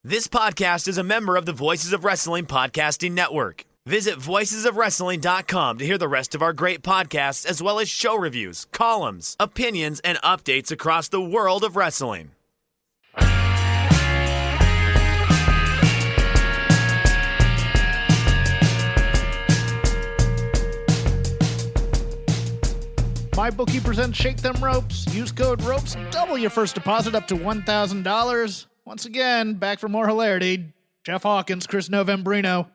This podcast is a member of the Voices of Wrestling Podcasting Network. Visit voicesofwrestling.com to hear the rest of our great podcasts, as well as show reviews, columns, opinions, and updates across the world of wrestling. MyBookie presents Shake Them Ropes. Use code ROPES. Double your first deposit up to $1,000. Once again, back for more hilarity. Jeff Hawkins, Chris Novembrino.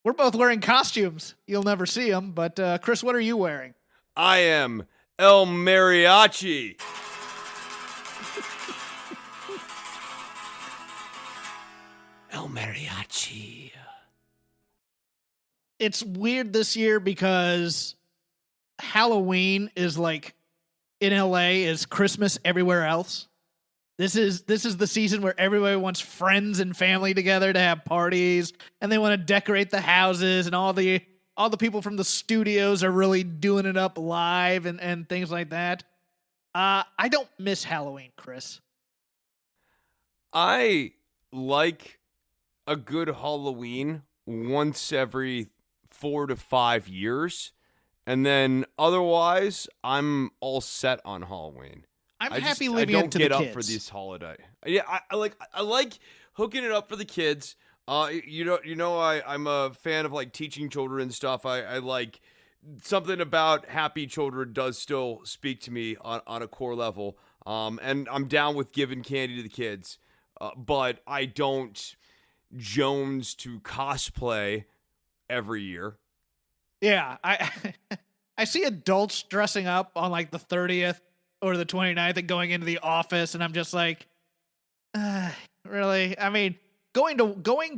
We're both wearing costumes. You'll never see them, but Chris, what are you wearing? I am El Mariachi. El Mariachi. It's weird this year because Halloween is like in LA is Christmas everywhere else. This is the season where everybody wants friends and family together to have parties, and they want to decorate the houses, and all the people from the studios are really doing it up live and things like that. I don't miss Halloween, Chris. I like a good Halloween once every 4 to 5 years. And then otherwise, I'm all set on Halloween. I'm happy leaving it to the kids. I don't get up for this holiday. Yeah, I like hooking it up for the kids. I'm a fan of like teaching children stuff. I like something about happy children does still speak to me on a core level. And I'm down with giving candy to the kids. But I don't Jones to cosplay every year. Yeah, I see adults dressing up on like the 30th or the 29th and going into the office, and I'm just like, really? I mean, going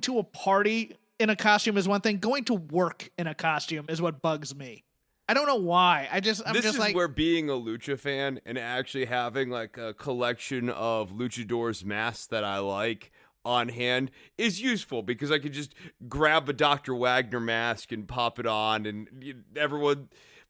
to a party in a costume is one thing. Going to work in a costume is what bugs me. I don't know why. This is where being a lucha fan and actually having like a collection of luchadors masks that I like on hand is useful, because I could just grab a Dr. Wagner mask and pop it on, and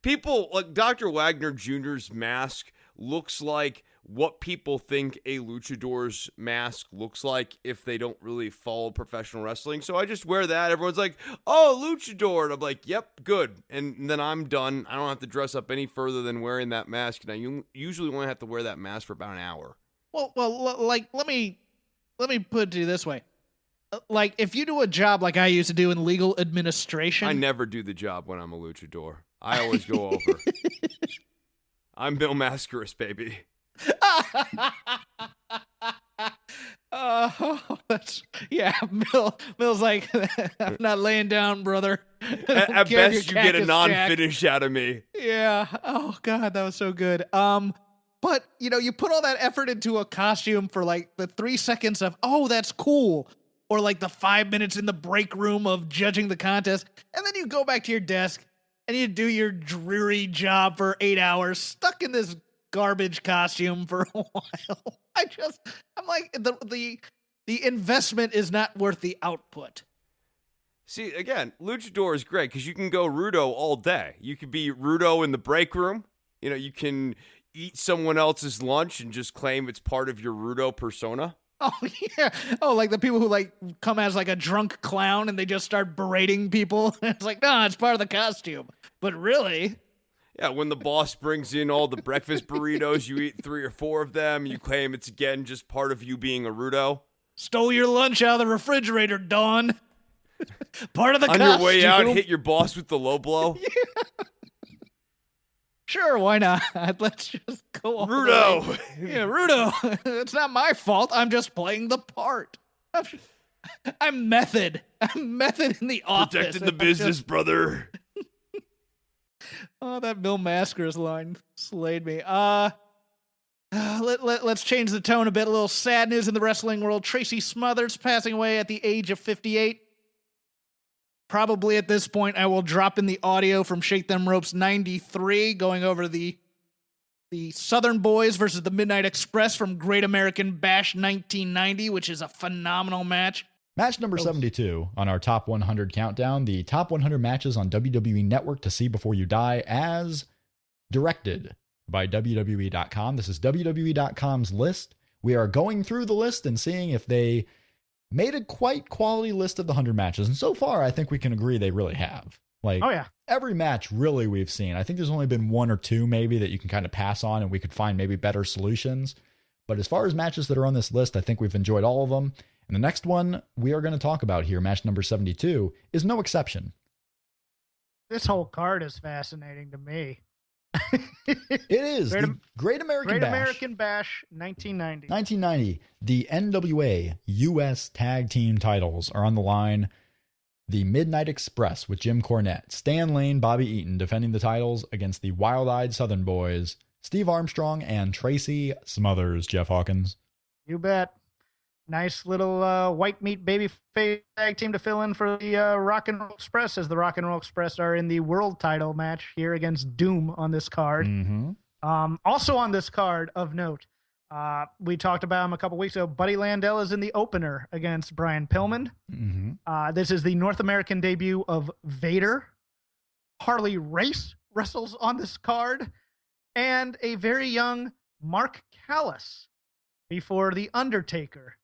people like Dr. Wagner Jr.'s mask looks like what people think a luchador's mask looks like if they don't really follow professional wrestling. So I just wear that. Everyone's like, oh, luchador. And I'm like, yep, good. And then I'm done. I don't have to dress up any further than wearing that mask. And I usually only have to wear that mask for about an hour. Well, like, let me put it to you this way. Like, if you do a job like I used to do in legal administration. I never do the job when I'm a luchador. I always go over. I'm Bill Mascaris, baby. Bill's like, I'm not laying down, brother. At best, you get a non-finish out of me. Yeah. Oh, God, that was so good. But, you put all that effort into a costume for like the 3 seconds of, oh, that's cool. Or like the 5 minutes in the break room of judging the contest. And then you go back to your desk and you do your dreary job for 8 hours, stuck in this garbage costume for a while. I'm like, the investment is not worth the output. See, again, luchador is great because you can go Rudo all day. You could be Rudo in the break room. You can eat someone else's lunch and just claim it's part of your Rudo persona. Oh, yeah. Oh, like the people who like come as like a drunk clown and they just start berating people. It's like, no, it's part of the costume. But really? Yeah, when the boss brings in all the breakfast burritos, you eat 3 or 4 of them. You claim it's, again, just part of you being a Rudo. Stole your lunch out of the refrigerator, Dawn. Part of the costume. On your way out, hit your boss with the low blow. Yeah. Sure, why not? Let's just go on. Rudo. Yeah, Rudo. It's not my fault. I'm just playing the part. I'm method. I'm method in the office. Protecting the business, brother. Oh, that Bill Mascaris line slayed me. Let's change the tone a bit. A little sad news in the wrestling world. Tracy Smothers passing away at the age of 58. Probably at this point, I will drop in the audio from Shake Them Ropes 93, going over the Southern Boys versus the Midnight Express from Great American Bash 1990, which is a phenomenal match. Match number 72 on our Top 100 countdown, the Top 100 matches on WWE Network to see before you die, as directed by WWE.com. This is WWE.com's list. We are going through the list and seeing if they made a quite quality list of the 100 matches. And so far, I think we can agree they really have. Like, Oh, yeah. every match really we've seen. I think there's only been one or two maybe that you can kind of pass on and we could find maybe better solutions. But as far as matches that are on this list, I think we've enjoyed all of them. And the next one we are going to talk about here, match number 72, is no exception. This whole card is fascinating to me. It is Great the Great American Great Bash. American Bash 1990. 1990, the NWA US Tag Team titles are on the line. The Midnight Express with Jim Cornette, Stan Lane, Bobby Eaton defending the titles against the Wild-Eyed Southern Boys, Steve Armstrong and Tracy Smothers, Jeff Hawkins. You bet. Nice little white meat baby face tag team to fill in for the Rock and Roll Express, as the Rock and Roll Express are in the world title match here against Doom on this card. Mm-hmm. Also on this card of note, we talked about him a couple weeks ago. Buddy Landel is in the opener against Brian Pillman. Mm-hmm. This is the North American debut of Vader. Harley Race wrestles on this card, and a very young Mark Callis before the Undertaker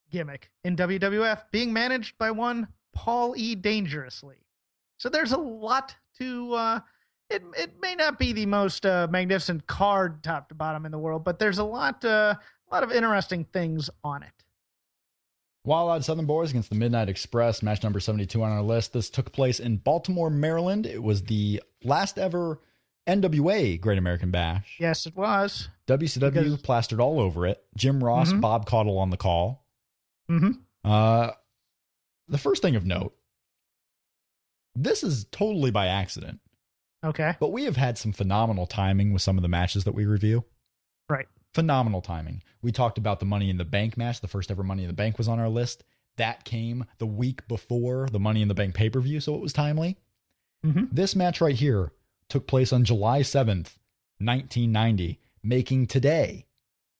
gimmick in WWF, being managed by one Paul E. Dangerously. So there's a lot to it may not be the most magnificent card top to bottom in the world, but there's a lot of interesting things on it. Wild-Eyed Southern Boys against the Midnight Express, match number 72 on our list. This took place in Baltimore, Maryland. It was the last ever NWA Great American Bash. Yes, it was. WCW plastered all over it. Jim Ross, Mhm. Bob Caudle on the call. Mm-hmm. The first thing of note, this is totally by accident, Okay. but we have had some phenomenal timing with some of the matches that we review. Right. Phenomenal timing. We talked about the Money in the Bank match. The first ever Money in the Bank was on our list. That came the week before the Money in the Bank pay-per-view, so it was timely. Mm-hmm. This match right here took place on July 7th, 1990, making today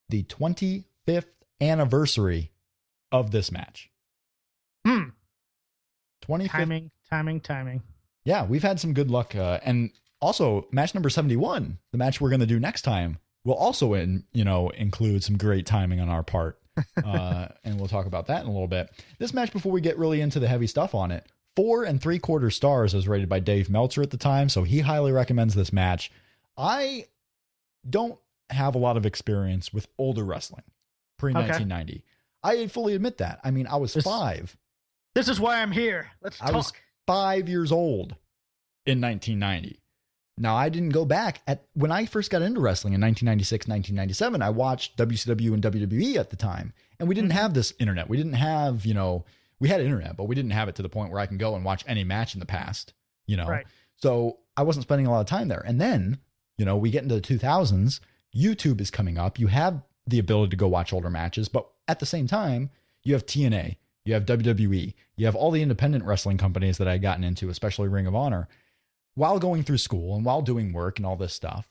the 25th anniversary of this match. 25th. Timing. Yeah, we've had some good luck. And also, match number 71, the match we're going to do next time, will also include some great timing on our part. And we'll talk about that in a little bit. This match, before we get really into the heavy stuff on it, 4 3/4 stars as rated by Dave Meltzer at the time, so he highly recommends this match. I don't have a lot of experience with older wrestling pre-1990. I fully admit that. I mean, I was 5. This is why I'm here. Let's talk. I was 5 years old in 1990. Now, I didn't go back when I first got into wrestling in 1996, 1997. I watched WCW and WWE at the time, and we didn't have this internet. We didn't have, we had internet, but we didn't have it to the point where I can go and watch any match in the past, Right. So I wasn't spending a lot of time there. And then, we get into the 2000s, YouTube is coming up. You have the ability to go watch older matches, but at the same time, you have TNA, you have WWE, you have all the independent wrestling companies that I had gotten into, especially Ring of Honor. While going through school and while doing work and all this stuff,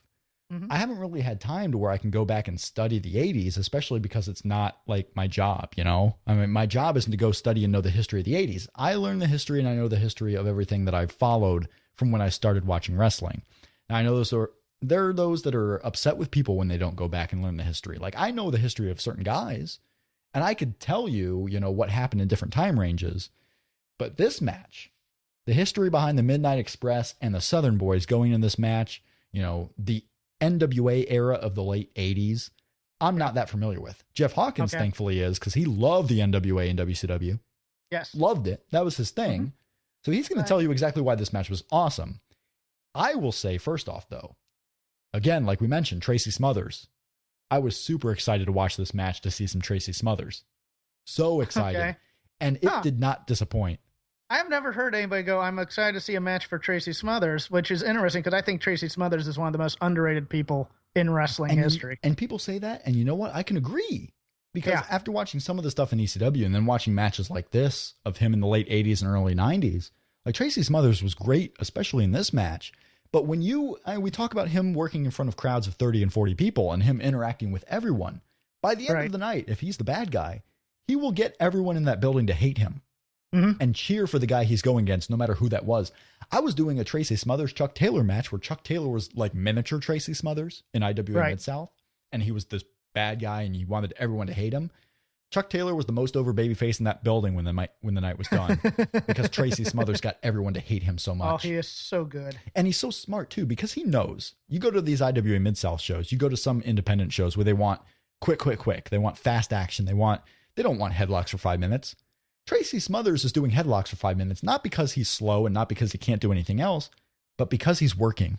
Mhm. I haven't really had time to where I can go back and study the 80s, especially because it's not like my job, I mean, my job isn't to go study and know the history of the 80s. I learn the history and I know the history of everything that I've followed from when I started watching wrestling. Now, I know there are those that are upset with people when they don't go back and learn the history. Like, I know the history of certain guys, and I could tell you, what happened in different time ranges. But this match, the history behind the Midnight Express and the Southern Boys going in this match, the NWA era of the late 80s, I'm not that familiar with. Jeff Hawkins, Okay. thankfully, is, because he loved the NWA and WCW. Yes. Loved it. That was his thing. So he's going to tell you exactly why this match was awesome. I will say, first off, though, again, like we mentioned, Tracy Smothers. I was super excited to watch this match to see some Tracy Smothers. So excited. Okay. And it did not disappoint. I've never heard anybody go, I'm excited to see a match for Tracy Smothers, which is interesting because I think Tracy Smothers is one of the most underrated people in wrestling history. And people say that, and you know what? I can agree. Because Yeah. after watching some of the stuff in ECW and then watching matches like this of him in the late 80s and early 90s, like Tracy Smothers was great, especially in this match. But when we talk about him working in front of crowds of 30 and 40 people and him interacting with everyone, by the end Right. of the night, if he's the bad guy, he will get everyone in that building to hate him and cheer for the guy he's going against, no matter who that was. I was doing a Tracy Smothers Chuck Taylor match where Chuck Taylor was like miniature Tracy Smothers in IWA Right. Mid-South, and he was this bad guy and he wanted everyone to hate him. Chuck Taylor was the most over babyface in that building when the night was done because Tracy Smothers got everyone to hate him so much. Oh, he is so good. And he's so smart too, because he knows. You go to these IWA Mid-South shows, you go to some independent shows where they want quick. They want fast action. They don't want headlocks for 5 minutes. Tracy Smothers is doing headlocks for 5 minutes, not because he's slow and not because he can't do anything else, but because he's working.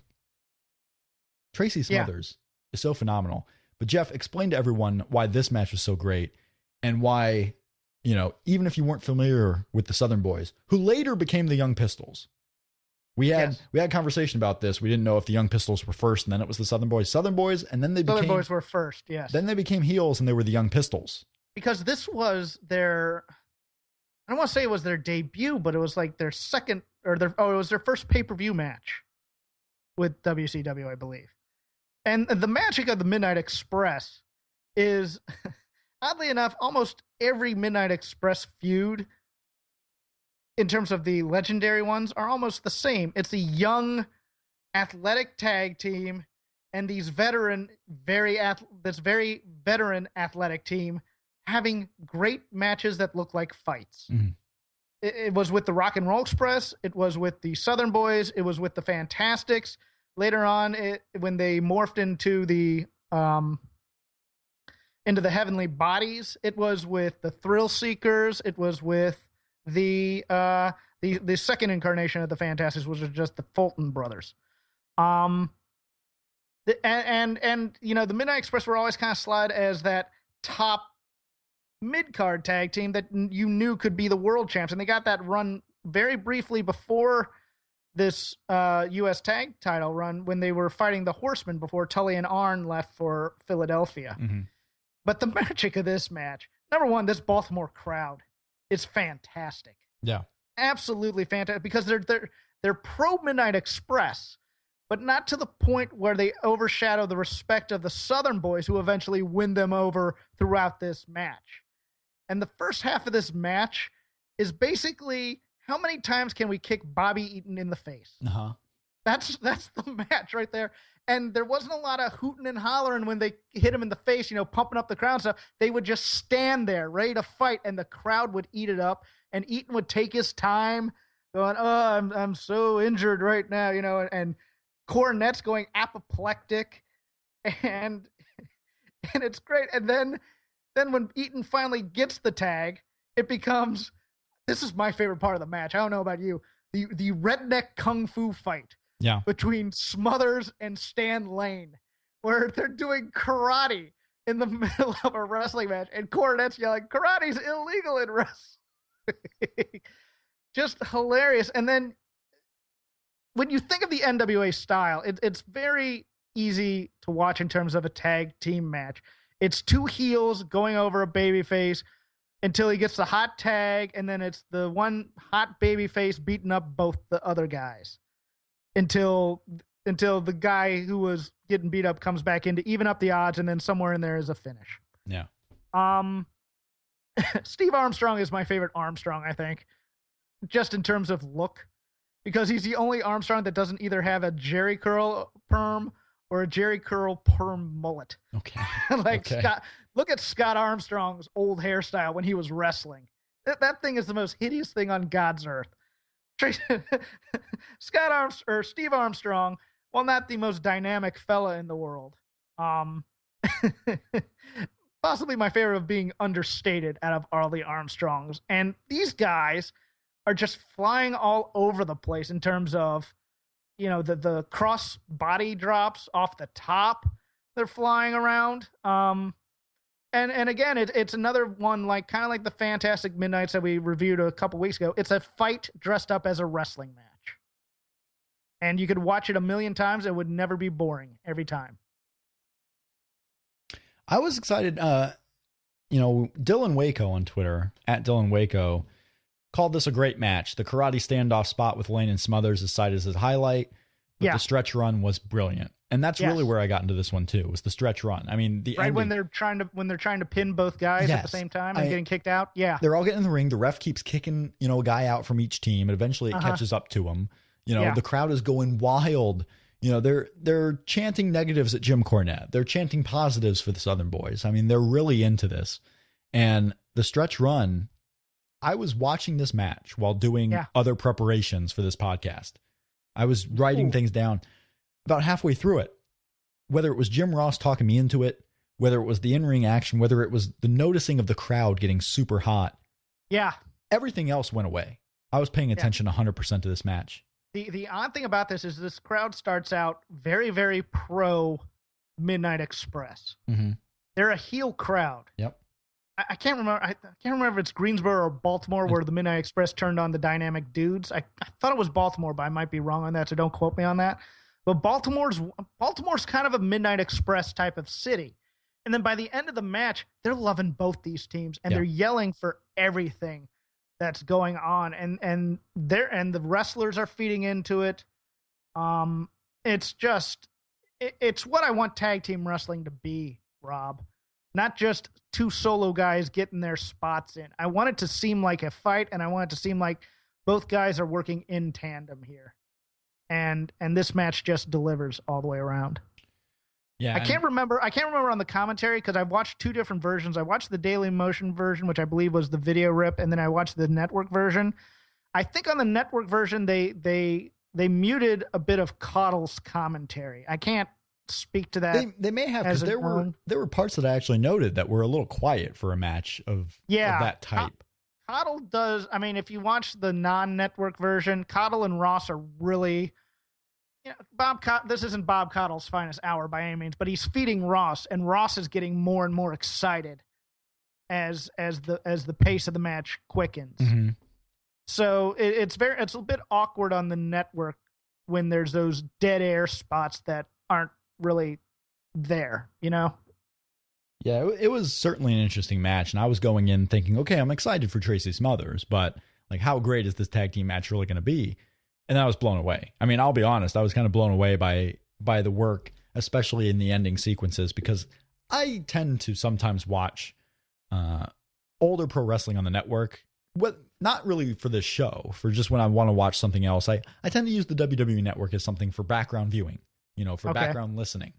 Tracy Smothers is so phenomenal. But Jeff, explain to everyone why this match was so great and why, even if you weren't familiar with the Southern Boys, who later became the Young Pistols. We had a conversation about this. We didn't know if the Young Pistols were first and then it was the Southern Boys. Southern Boys, and then Southern Boys were first, yes. Then they became heels and they were the Young Pistols. Because this was their, I don't want to say it was their debut, but it was like their second, it was their first pay-per-view match with WCW, I believe. And the magic of the Midnight Express is, oddly enough, almost every Midnight Express feud, in terms of the legendary ones, are almost the same. It's a young, athletic tag team and these very veteran athletic team having great matches that look like fights. Mm-hmm. It was with the Rock and Roll Express. It was with the Southern Boys. It was with the Fantastics. Later on, when they morphed into the Heavenly Bodies, it was with the Thrill Seekers. It was with the second incarnation of the Fantastics, which was just the Fulton Brothers. The Midnight Express were always kind of slide as that top mid-card tag team that you knew could be the world champs, and they got that run very briefly before this U.S. tag title run when they were fighting the Horsemen before Tully and Arn left for Philadelphia. Mm-hmm. But the magic of this match, number one, this Baltimore crowd is fantastic. Yeah, absolutely fantastic, because they're pro Midnight Express, but not to the point where they overshadow the respect of the Southern Boys, who eventually win them over throughout this match. And the first half of this match is basically, how many times can we kick Bobby Eaton in the face? Uh-huh. That's the match right there. And there wasn't a lot of hooting and hollering when they hit him in the face, pumping up the crowd and stuff. They would just stand there ready to fight, and the crowd would eat it up. And Eaton would take his time going, oh, I'm so injured right now, and Cornette's going apoplectic, and it's great. And then when Eaton finally gets the tag, it becomes, this is my favorite part of the match. I don't know about you, the redneck kung fu fight between Smothers and Stan Lane, where they're doing karate in the middle of a wrestling match, and Cornette's yelling, karate's illegal in wrestling. Just hilarious. And then when you think of the NWA style, it's very easy to watch in terms of a tag team match. It's two heels going over a babyface until he gets the hot tag, and then it's the one hot babyface beating up both the other guys until the guy who was getting beat up comes back in to even up the odds, and then somewhere in there is a finish. Yeah. Steve Armstrong is my favorite Armstrong, I think, just in terms of look, because he's the only Armstrong that doesn't either have a Jerry curl perm or a Jerry curl perm mullet. Okay. Okay. Scott, look at Scott Armstrong's old hairstyle when he was wrestling. That thing is the most hideous thing on God's earth. Steve Armstrong, while not the most dynamic fella in the world, possibly my favorite of being understated out of all the Armstrongs. And these guys are just flying all over the place in terms of, the cross body drops off the top. They're flying around. And again, it's another one kind of like the Fantastic Midnights that we reviewed a couple weeks ago. It's a fight dressed up as a wrestling match. And you could watch it a million times. It would never be boring every time. I was excited. Dylan Waco on Twitter, at Dylan Waco, called this a great match. The karate standoff spot with Lane and Smothers is cited as his highlight, but the stretch run was brilliant. And that's really where I got into this one too, was the stretch run. I mean, the ending, when they're trying to pin both guys at the same time and getting kicked out. Yeah. They're all getting in the ring. The ref keeps kicking, a guy out from each team, and eventually it catches up to him. The crowd is going wild. They're chanting negatives at Jim Cornette. They're chanting positives for the Southern Boys. I mean, they're really into this. And the stretch run, I was watching this match while doing other preparations for this podcast. I was writing things down. About halfway through it, whether it was Jim Ross talking me into it, whether it was the in-ring action, whether it was the noticing of the crowd getting super hot. Yeah. Everything else went away. I was paying attention 100% to this match. The odd thing about this is this crowd starts out very, very pro Midnight Express. Mm-hmm. They're a heel crowd. Yep. I can't remember. I can't remember if it's Greensboro or Baltimore where the Midnight Express turned on the Dynamic Dudes. I thought it was Baltimore, but I might be wrong on that, so don't quote me on that. But Baltimore's kind of a Midnight Express type of city. And then by the end of the match, they're loving both these teams and they're yelling for everything that's going on. And the wrestlers are feeding into it. It's what I want tag team wrestling to be, Rob. Not just two solo guys getting their spots in. I want it to seem like a fight, and I want it to seem like both guys are working in tandem here. And this match just delivers all the way around. Yeah, I can't remember on the commentary because I've watched two different versions. I watched the Daily Motion version, which I believe was the video rip, and then I watched the network version. I think on the network version they muted a bit of Cottle's commentary. I can't speak to that. They may have, because there were parts that I actually noted that were a little quiet for a match of that type. Cottle does. I mean, if you watch the non-network version, Cottle and Ross are really, this isn't Bob Cottle's finest hour by any means, but he's feeding Ross, and Ross is getting more and more excited as the pace of the match quickens. Mm-hmm. So it's a bit awkward on the network when there's those dead air spots that aren't really there, Yeah, it was certainly an interesting match, and I was going in thinking, okay, I'm excited for Tracy Smothers, but like, how great is this tag team match really going to be? And I was blown away. I mean, I'll be honest, I was kind of blown away by the work, especially in the ending sequences, because I tend to sometimes watch older pro wrestling on the network, not really for this show, for just when I want to watch something else. I tend to use the WWE Network as something for background viewing, for background listening.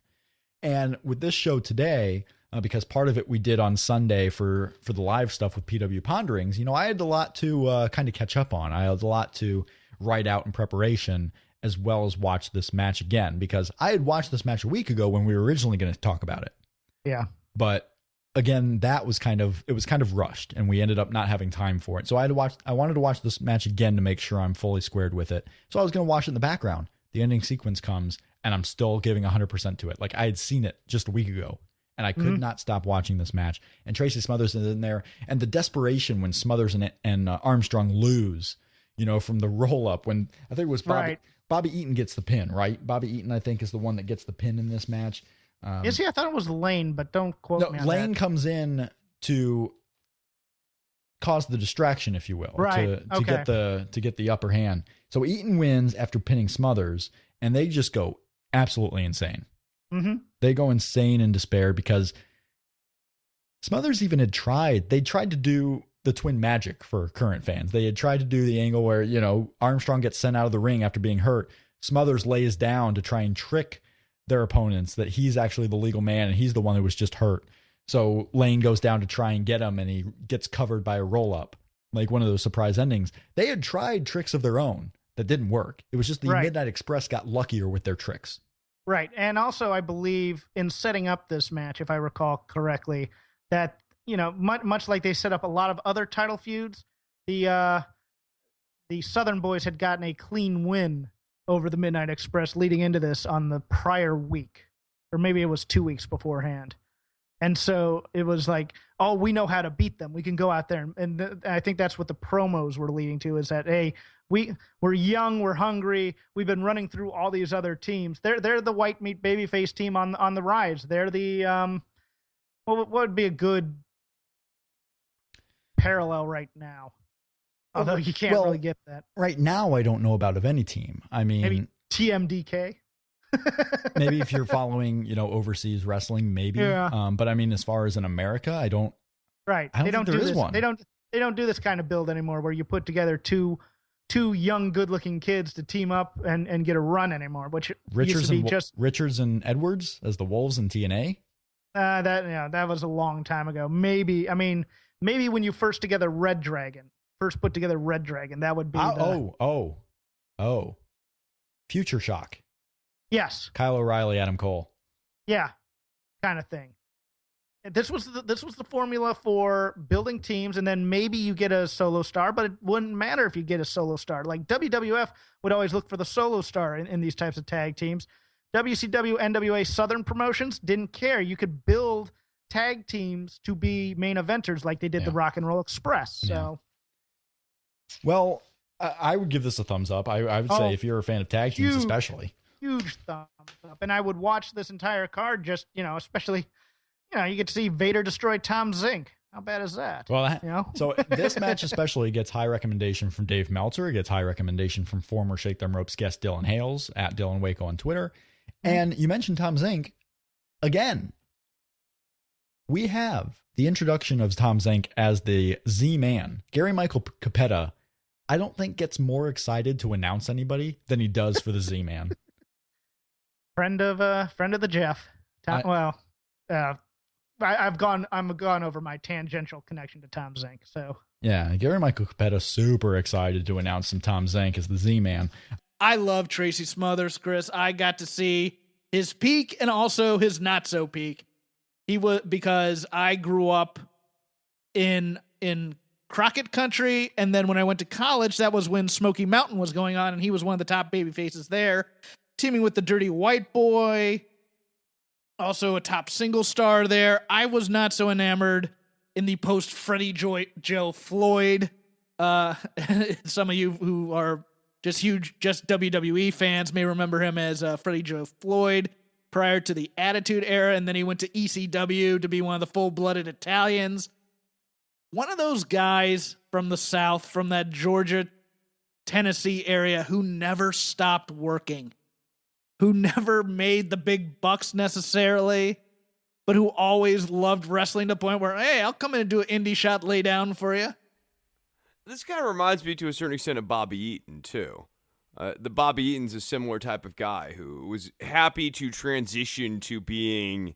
And with this show today, because part of it we did on Sunday for the live stuff with PW Ponderings, I had a lot to kind of catch up on. I had a lot to write out in preparation, as well as watch this match again, because I had watched this match a week ago when we were originally going to talk about it. Yeah. But again, it was kind of rushed, and we ended up not having time for it. So I wanted to watch this match again to make sure I'm fully squared with it. So I was going to watch it in the background. The ending sequence comes, and I'm still giving 100% to it. Like, I had seen it just a week ago, and I could not stop watching this match. And Tracy Smothers is in there, and the desperation when Smothers and Armstrong lose, from the roll up, when I think it was Bobby Eaton gets the pin, right? Bobby Eaton, I think, is the one that gets the pin in this match. Is he? I thought it was Lane, but don't quote me on that. Lane comes in to cause the distraction, if you will, right? to get the upper hand. So Eaton wins after pinning Smothers, and they just go absolutely insane. Mm-hmm. They go insane in despair because Smothers even they tried to do the twin magic for current fans. They had tried to do the angle where, Armstrong gets sent out of the ring after being hurt. Smothers lays down to try and trick their opponents that he's actually the legal man and he's the one who was just hurt. So Lane goes down to try and get him, and he gets covered by a roll up, like one of those surprise endings. They had tried tricks of their own that didn't work. It was just the Midnight Express got luckier with their tricks. Right. And also, I believe in setting up this match, if I recall correctly, that, much like they set up a lot of other title feuds, the Southern Boys had gotten a clean win over the Midnight Express leading into this on the prior week, or maybe it was 2 weeks beforehand. And so it was like, oh, we know how to beat them. We can go out there. And I think that's what the promos were leading to, is that, hey, we're young, we're hungry. We've been running through all these other teams. They're the white meat babyface team on the rise. They're the, what would be a good parallel right now? Although you can't really get that. Right now, I don't know about of any team. I mean, maybe TMDK. Maybe if you're following, overseas wrestling, maybe. Yeah. But I mean, as far as in America, I don't. Right. I don't think there is one. They don't do this kind of build anymore, where you put together two young, good-looking kids to team up and get a run anymore. Which used to be Richards and Edwards as the Wolves in TNA. That was a long time ago. Maybe. I mean, maybe when you first put together Red Dragon, that would be Future Shock. Yes. Kyle O'Reilly, Adam Cole. Yeah, kind of thing. This was the formula for building teams, and then maybe you get a solo star, but it wouldn't matter if you get a solo star. Like WWF would always look for the solo star in these types of tag teams. WCW, NWA, Southern promotions didn't care. You could build tag teams to be main eventers like they did the Rock and Roll Express. So, well, I would give this a thumbs up. I would say if you're a fan of tag teams, especially. Huge thumbs up. And I would watch this entire card just, especially, you get to see Vader destroy Tom Zink. How bad is that? Well, so this match especially gets high recommendation from Dave Meltzer. It gets high recommendation from former Shake Them Ropes guest Dylan Hales at Dylan Waco on Twitter. And you mentioned Tom Zink. Again, we have the introduction of Tom Zink as the Z-Man. Gary Michael Capetta, I don't think gets more excited to announce anybody than he does for the Z-Man. Friend of the Jeff. I've gone over my tangential connection to Tom Zink. So yeah, Gary Michael Capetta super excited to announce some Tom Zink as the Z-Man. I love Tracy Smothers, Chris. I got to see his peak and also his not so peak. Because I grew up in Crockett country, and then when I went to college, that was when Smoky Mountain was going on, and he was one of the top baby faces there, teaming with the Dirty White Boy, also a top single star there. I was not so enamored in the post Freddie Joe Floyd. Some of you who are just WWE fans may remember him as Freddie Joe Floyd prior to the Attitude Era, and then he went to ECW to be one of the full-blooded Italians. One of those guys from the South, from that Georgia, Tennessee area who never stopped working, who never made the big bucks necessarily, but who always loved wrestling to the point where, hey, I'll come in and do an indie shot lay down for you. This kind of reminds me to a certain extent of Bobby Eaton, too. The Bobby Eaton's a similar type of guy who was happy to transition to being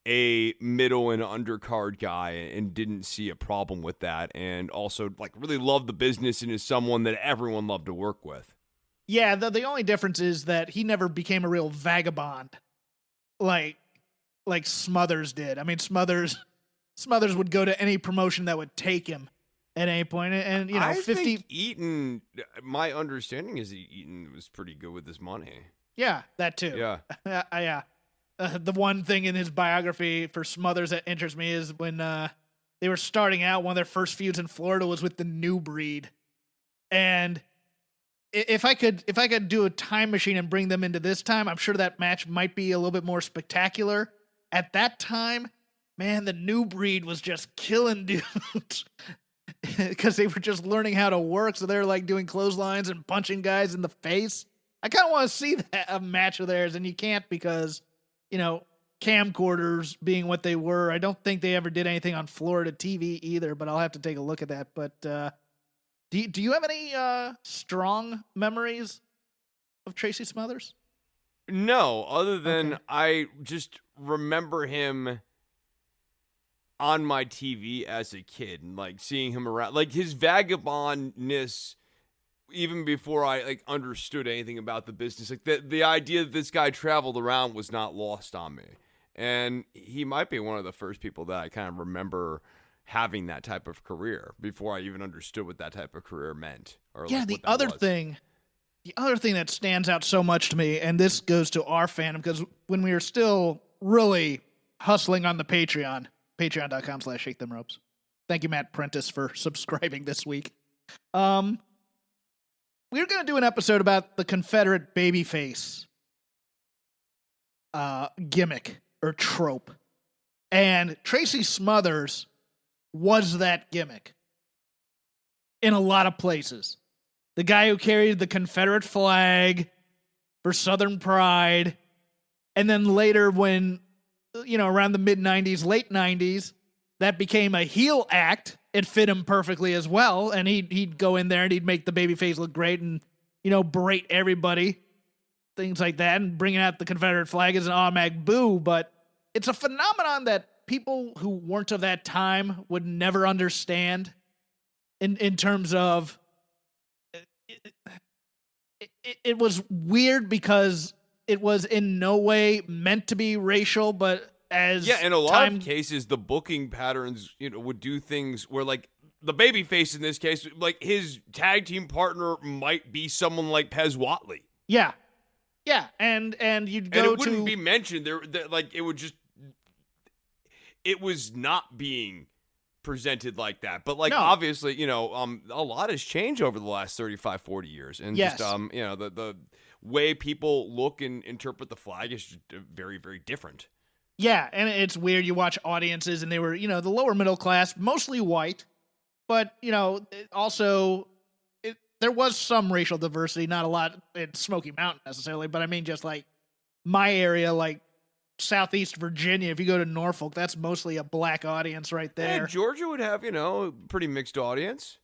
a middle and undercard guy and didn't see a problem with that, and also really loved the business and is someone that everyone loved to work with. Yeah, the only difference is that he never became a real vagabond like Smothers did. I mean, Smothers would go to any promotion that would take him at any point, and I think Eaton, my understanding is that Eaton was pretty good with his money. Yeah, that too. Yeah. Yeah. The one thing in his biography for Smothers that interests me is when they were starting out, one of their first feuds in Florida was with the New Breed. And if I could do a time machine and bring them into this time, I'm sure that match might be a little bit more spectacular. At that time, man, the New Breed was just killing dudes. Because they were just learning how to work, so they're doing clotheslines and punching guys in the face. I kind of want to see a match of theirs, and you can't because, camcorders being what they were. I don't think they ever did anything on Florida TV either, but I'll have to take a look at that. But do you have any strong memories of Tracy Smothers? No, other than I just remember him on my TV as a kid and seeing him around, his vagabondness, even before I understood anything about the business. The idea that this guy traveled around was not lost on me, and he might be one of the first people that I kind of remember having that type of career before I even understood what that type of career meant. The other thing that stands out so much to me, and this goes to our fandom, because when we were still really hustling on the Patreon, patreon.com/shakethemropes. Thank you, Matt Prentice, for subscribing this week. We were going to do an episode about the Confederate babyface gimmick or trope. And Tracy Smothers was that gimmick in a lot of places. The guy who carried the Confederate flag for Southern pride. And then later when, around the mid-90s, late 90s, that became a heel act. It fit him perfectly as well. And he'd go in there and he'd make the babyface look great and, berate everybody. Things like that. And bringing out the Confederate flag is an automatic boo. But it's a phenomenon that people who weren't of that time would never understand in terms of it was weird because it was in no way meant to be racial, but as in a lot of cases, the booking patterns, would do things where, like, the babyface in this case, like, his tag team partner might be someone like Pez Whatley. Yeah, and you'd go and it wouldn't be mentioned there, like, it would just, it was not being presented like that. But, like, No. obviously, a lot has changed over the last 35, 40 years. And Yes. just, the way people look and interpret the flag is just very, very different. Yeah, and it's weird. You watch audiences, and they were, the lower middle class, mostly white, but also there was some racial diversity, not a lot in Smoky Mountain necessarily, but I mean just like my area, like Southeast Virginia. If you go to Norfolk, that's mostly a black audience right there. And Georgia would have, a pretty mixed audience.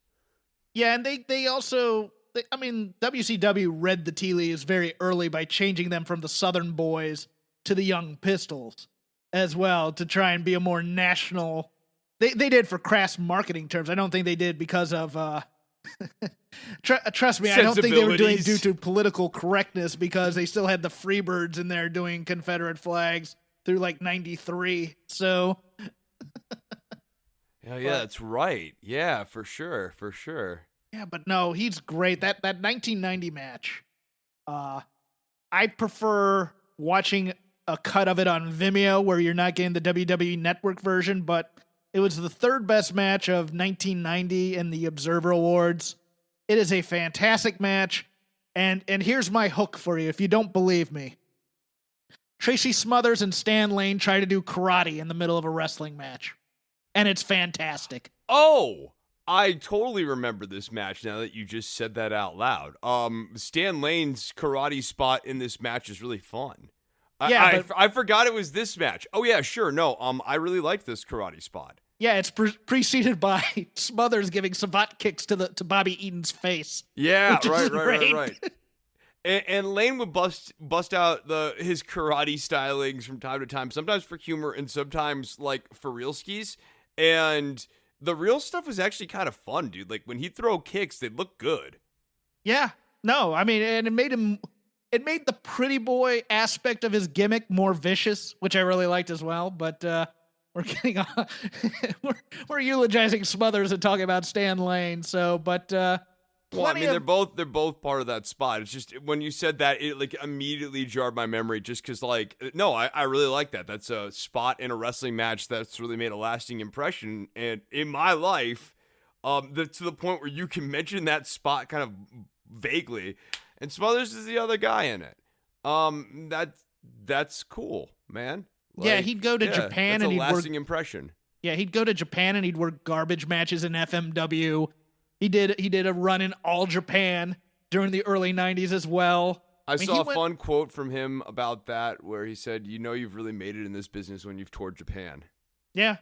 Yeah, and they also, WCW read the tea leaves very early by changing them from the Southern Boys to the Young Pistols as well to try and be a more national. They did for crass marketing terms. I don't think they did because of trust me, I don't think they were doing it due to political correctness, because they still had the Freebirds in there doing Confederate flags through like 93. So yeah, that's right. Yeah, for sure. yeah, but no, he's great. That 1990 match, I prefer watching a cut of it on Vimeo where you're not getting the WWE Network version, but it was the third best match of 1990 in the Observer Awards. It is a fantastic match, and here's my hook for you if you don't believe me. Tracy Smothers and Stan Lane try to do karate in the middle of a wrestling match, and it's fantastic. Oh, I totally remember this match now that you just said that out loud. Stan Lane's karate spot in this match is really fun. I forgot it was this match. Oh yeah, sure. No, I really liked this karate spot. Yeah, it's preceded by Smothers giving savate kicks to Bobby Eaton's face. Yeah, right. And Lane would bust out his karate stylings from time to time, sometimes for humor and sometimes like for real skis. And the real stuff was actually kind of fun, dude. Like when he'd throw kicks, they'd look good. Yeah, no, and it made the pretty boy aspect of his gimmick more vicious, which I really liked as well. But we're getting on. we're eulogizing Smothers and talking about Stan Lane. So, but well, I mean, they're both part of that spot. It's just when you said that, it like immediately jarred my memory. Just because, like, no, I really like that. That's a spot in a wrestling match that's really made a lasting impression, and in my life, to the point where you can mention that spot kind of vaguely. And Smothers is the other guy in it. That's cool, man. Like, yeah, he'd go to Japan and he'd lasting impression. Yeah, he'd go to Japan and he'd work garbage matches in FMW. He did a run in All Japan during the early 90s as well. I saw a fun quote from him about that where he said, you've really made it in this business when you've toured Japan. Yeah.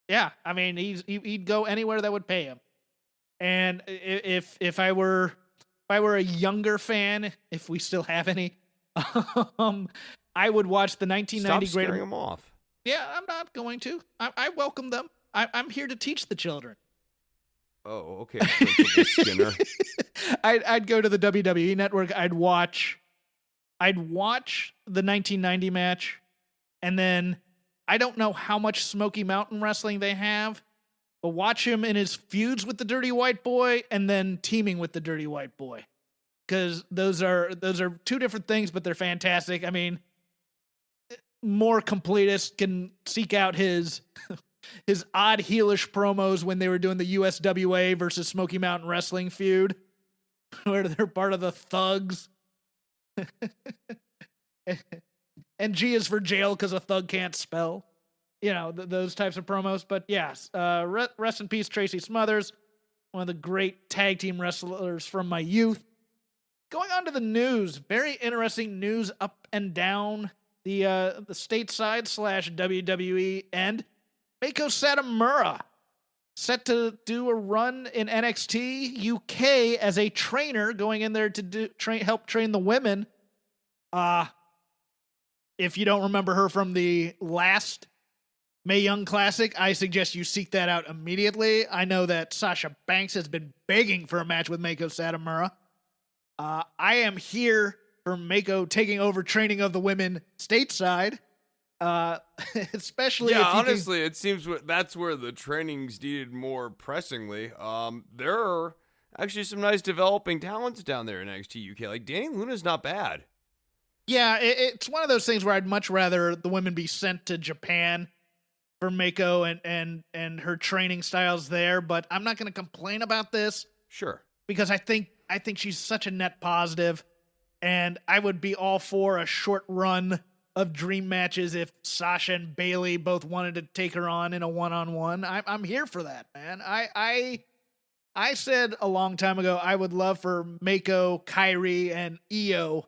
Yeah, I mean, he'd go anywhere that would pay him. And if I were a younger fan, if we still have any, I would watch the 1990 Stop scaring them off. Yeah, I'm not going to. I welcome them. I'm here to teach the children. Oh, okay. Skinner. I'd go to the WWE Network. I'd watch the 1990 match, and then I don't know how much Smoky Mountain Wrestling they have, but watch him in his feuds with the Dirty White Boy and then teaming with the Dirty White Boy, because those are two different things, but they're fantastic. I mean, more completists can seek out his odd heelish promos when they were doing the USWA versus Smoky Mountain Wrestling feud, where they're part of the Thugs. And G is for jail because a thug can't spell. Those types of promos. But yes, rest in peace, Tracy Smothers, one of the great tag team wrestlers from my youth. Going on to the news, very interesting news up and down the stateside / WWE end. Meiko Satomura set to do a run in NXT UK as a trainer, going in there to help train the women. If you don't remember her from the last Mae Young Classic, I suggest you seek that out immediately. I know that Sasha Banks has been begging for a match with Mako Satomura. I am here for Mako taking over training of the women stateside. Especially Yeah, if honestly, it seems that's where the training's needed more pressingly. There are actually some nice developing talents down there in NXT UK. Like Danny Luna's not bad. Yeah, it's one of those things where I'd much rather the women be sent to Japan for Mako and her training styles there, but I'm not going to complain about this Sure. because I think she's such a net positive, and I would be all for a short run of dream matches if Sasha and Bayley both wanted to take her on in a one-on-one. I'm here for that, man. I said a long time ago I would love for Mako, Kyrie, and Io,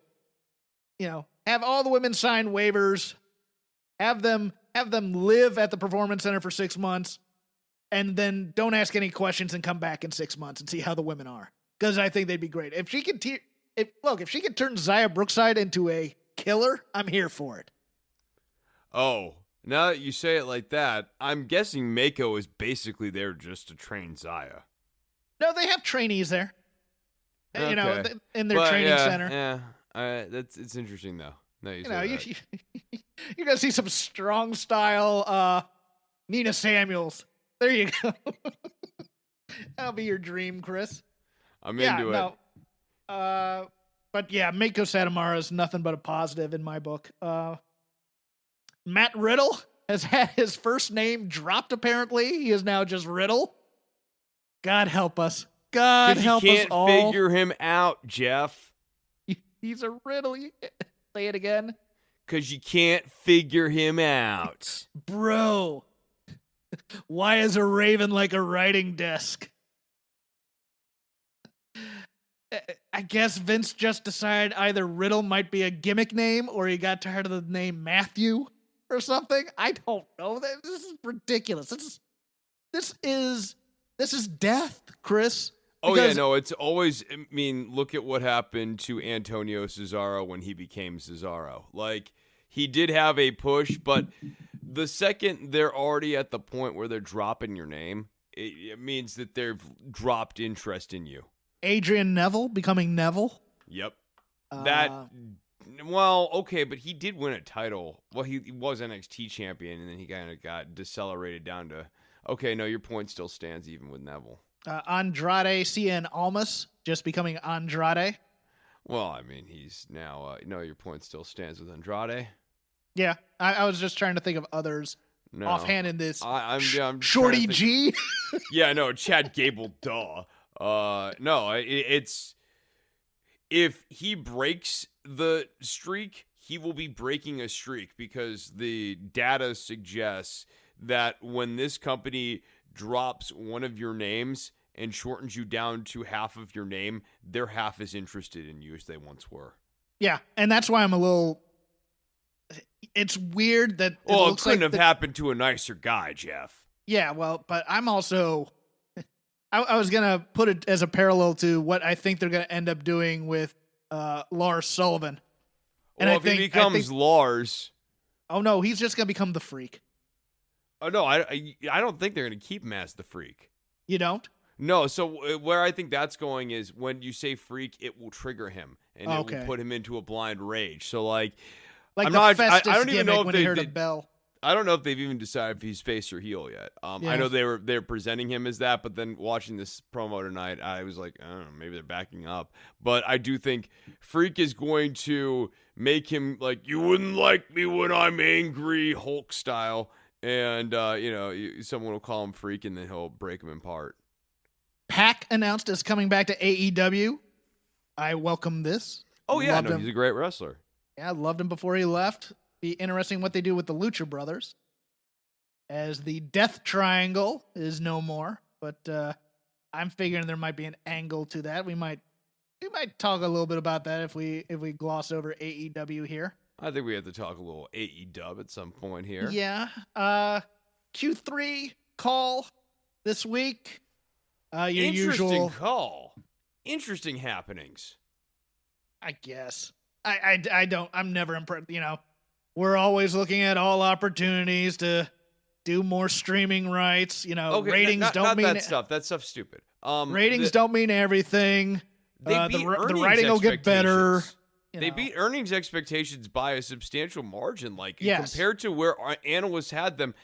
have all the women sign waivers, have them live at the Performance Center for 6 months, and then don't ask any questions and come back in 6 months and see how the women are. Because I think they'd be great. If she could if she could turn Xia Brookside into a killer, I'm here for it. Oh, now that you say it like that, I'm guessing Mako is basically there just to train Xia. No, they have trainees there. Okay. In their training center. Yeah, it's interesting though. No, You're gonna see some strong style Nina Samuels. There you go. That'll be your dream, Chris. I'm into it. No. But yeah, Mako Satomura is nothing but a positive in my book. Matt Riddle has had his first name dropped, apparently. He is now just Riddle. God help us. God help us all. You can't figure him out, Jeff. He's a riddle. Say it again. Because you can't figure him out. Bro, why is a raven like a writing desk? I guess Vince just decided either Riddle might be a gimmick name or he got tired of the name Matthew or something. I don't know. This is ridiculous. This is death, Chris. Oh, yeah, no, it's always, look at what happened to Antonio Cesaro when he became Cesaro. Like, he did have a push, but the second they're already at the point where they're dropping your name, it means that they've dropped interest in you. Adrian Neville becoming Neville? Yep. Okay, but he did win a title. Well, he was NXT champion, and then he kind of got decelerated down to, okay, no, your point still stands even with Neville. Andrade Cien Almas just becoming Andrade. Well, he's now, no, your point still stands with Andrade. Yeah, I was just trying to think of others offhand in this. I'm Shorty G. Yeah, no, Chad Gable, duh. No, it's if he breaks the streak, he will be breaking a streak because the data suggests that when this company drops one of your names and shortens you down to half of your name, they're half as interested in you as they once were. Yeah, and that's why I'm a little. It's weird that. It couldn't have happened to a nicer guy, Jeff. Yeah, well, but I'm also. I was gonna put it as a parallel to what I think they're gonna end up doing with Lars Sullivan. And if he becomes Lars. Oh no, he's just gonna become the Freak. Oh no, I don't think they're gonna keep him as the Freak. You don't? No, so where I think that's going is when you say Freak, it will trigger him and it will put him into a blind rage. So like I'm the not, Festus I don't even know if when he heard a bell. I don't know if they've even decided if he's face or heel yet. I know they're presenting him as that, but then watching this promo tonight, I was like, I don't know, maybe they're backing up. But I do think Freak is going to make him like, you wouldn't like me when I'm angry, Hulk style. And, someone will call him Freak and then he'll break him apart. Pac announced as coming back to AEW. I welcome this. Oh, yeah, he's a great wrestler. Yeah, I loved him before he left. Be interesting what they do with the Lucha Brothers. As the Death Triangle is no more. But I'm figuring there might be an angle to that. We might talk a little bit about that if we gloss over AEW here. I think we have to talk a little AEW at some point here. Yeah. Q3 call this week. Your Interesting usual call. Interesting happenings. I guess. I'm never impressed. We're always looking at all opportunities to do more streaming rights. Okay, ratings not don't mean that stuff. That stuff's stupid. ratings don't mean everything. They beat the earnings writing will get better. expectations. They beat earnings expectations by a substantial margin, Yes. compared to where our analysts had them.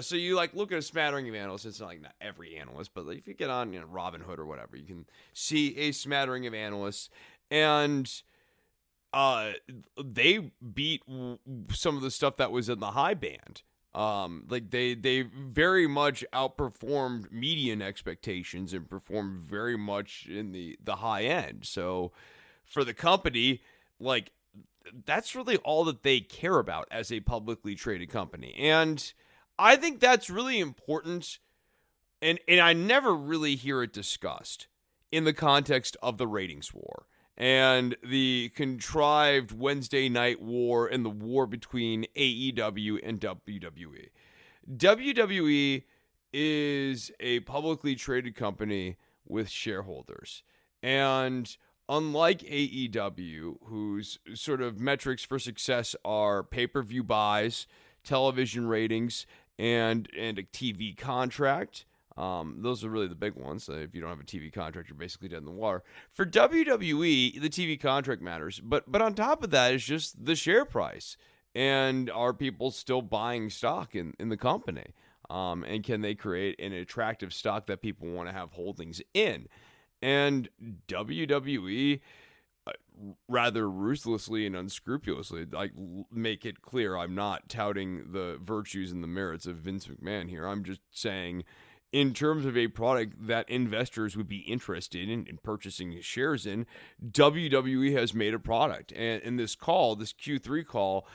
So you look at a smattering of analysts. It's not every analyst, but if you get on Robinhood or whatever, you can see a smattering of analysts, and they beat some of the stuff that was in the high band. They very much outperformed median expectations and performed very much in the high end. So for the company, that's really all that they care about as a publicly traded company. And I think that's really important. And I never really hear it discussed in the context of the ratings war and the contrived Wednesday night war and the war between AEW and WWE. WWE is a publicly traded company with shareholders. And unlike AEW, whose sort of metrics for success are pay-per-view buys, television ratings, and a TV contract, those are really the big ones. If you don't have a TV contract, you're basically dead in the water. For WWE, the TV contract matters, but on top of that is just the share price. And are people still buying stock in the company? And can they create an attractive stock that people want to have holdings in? And WWE, rather ruthlessly and unscrupulously, make it clear I'm not touting the virtues and the merits of Vince McMahon here. I'm just saying, in terms of a product that investors would be interested in purchasing shares in, WWE has made a product. And in this Q3 call,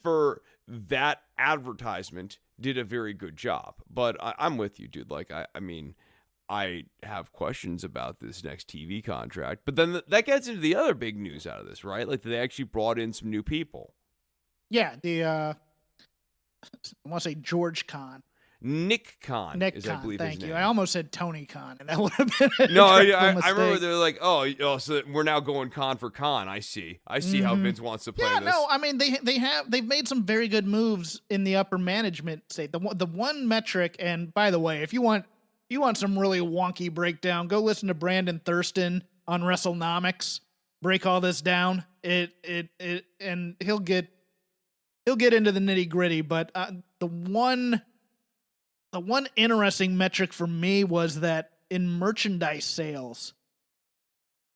for that advertisement, did a very good job. But I'm with you, dude. I have questions about this next TV contract. But then that gets into the other big news out of this, right? They actually brought in some new people. Yeah, I want to say George Khan. Nick Khan Nick is, Khan, I believe, thank his you. name. I almost said Tony Khan, and that would have been a No, I mistake. remember they're like, oh, so we're now going Khan for Khan. I see how Vince wants to play this. No, I mean they've made some very good moves in the upper management. Say the one metric, and by the way, if you want some really wonky breakdown, go listen to Brandon Thurston on WrestleNomics. Break all this down. And he'll get into the nitty gritty. But the one interesting metric for me was that in merchandise sales,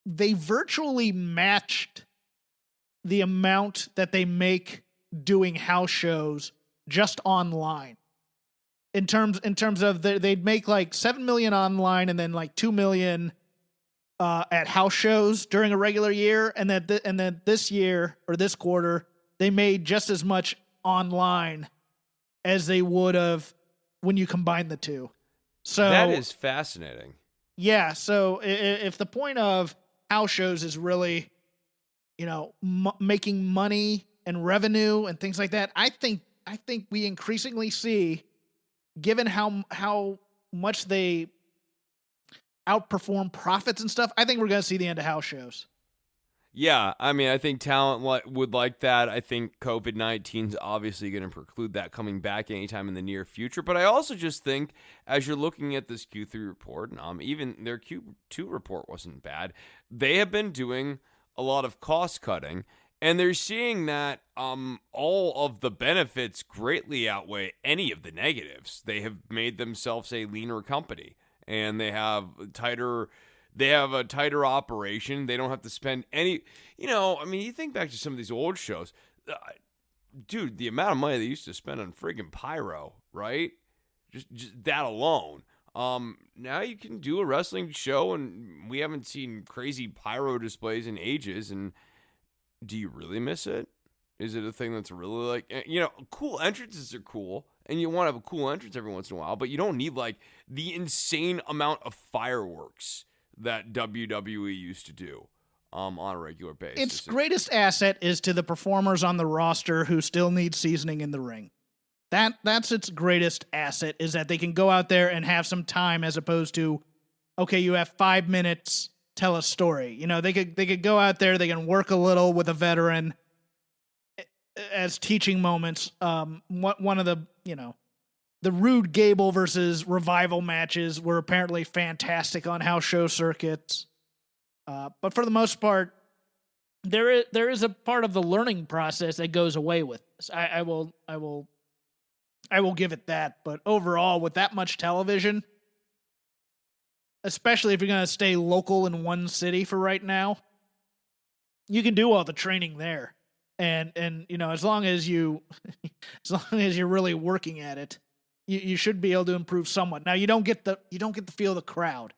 they virtually matched the amount that they make doing house shows just online. In terms of they'd make $7 million online and then $2 million at house shows during a regular year, and then this year or this quarter they made just as much online as they would have when you combine the two. So that is fascinating. Yeah. So if the point of house shows is really, making money and revenue and things like that, I think we increasingly see, given how much they outperform profits and stuff, I think we're going to see the end of house shows. Yeah, I mean, I think talent would like that. I think COVID-19 is obviously going to preclude that coming back anytime in the near future. But I also just think, as you're looking at this Q3 report, even their Q2 report wasn't bad. They have been doing a lot of cost cutting, and they're seeing that all of the benefits greatly outweigh any of the negatives. They have made themselves a leaner company, and they have a tighter operation. They don't have to spend any, you think back to some of these old shows, dude, the amount of money they used to spend on friggin' pyro, right? Just that alone. Now you can do a wrestling show, and we haven't seen crazy pyro displays in ages. And do you really miss it? Is it a thing that's really cool entrances are cool, and you want to have a cool entrance every once in a while, but you don't need the insane amount of fireworks that WWE used to do on a regular basis. Its greatest asset is to the performers on the roster who still need seasoning in the ring. That's its greatest asset, is that they can go out there and have some time, as opposed to, okay, you have 5 minutes, tell a story. They could go out there, they can work a little with a veteran as teaching moments. One of the The Rude Gable versus Revival matches were apparently fantastic on house show circuits. But for the most part, there is a part of the learning process that goes away with this. I will give it that. But overall, with that much television, especially if you're going to stay local in one city for right now, you can do all the training there. And you know, as long as you're really working at it, you should be able to improve somewhat. Now you don't get the feel of the crowd.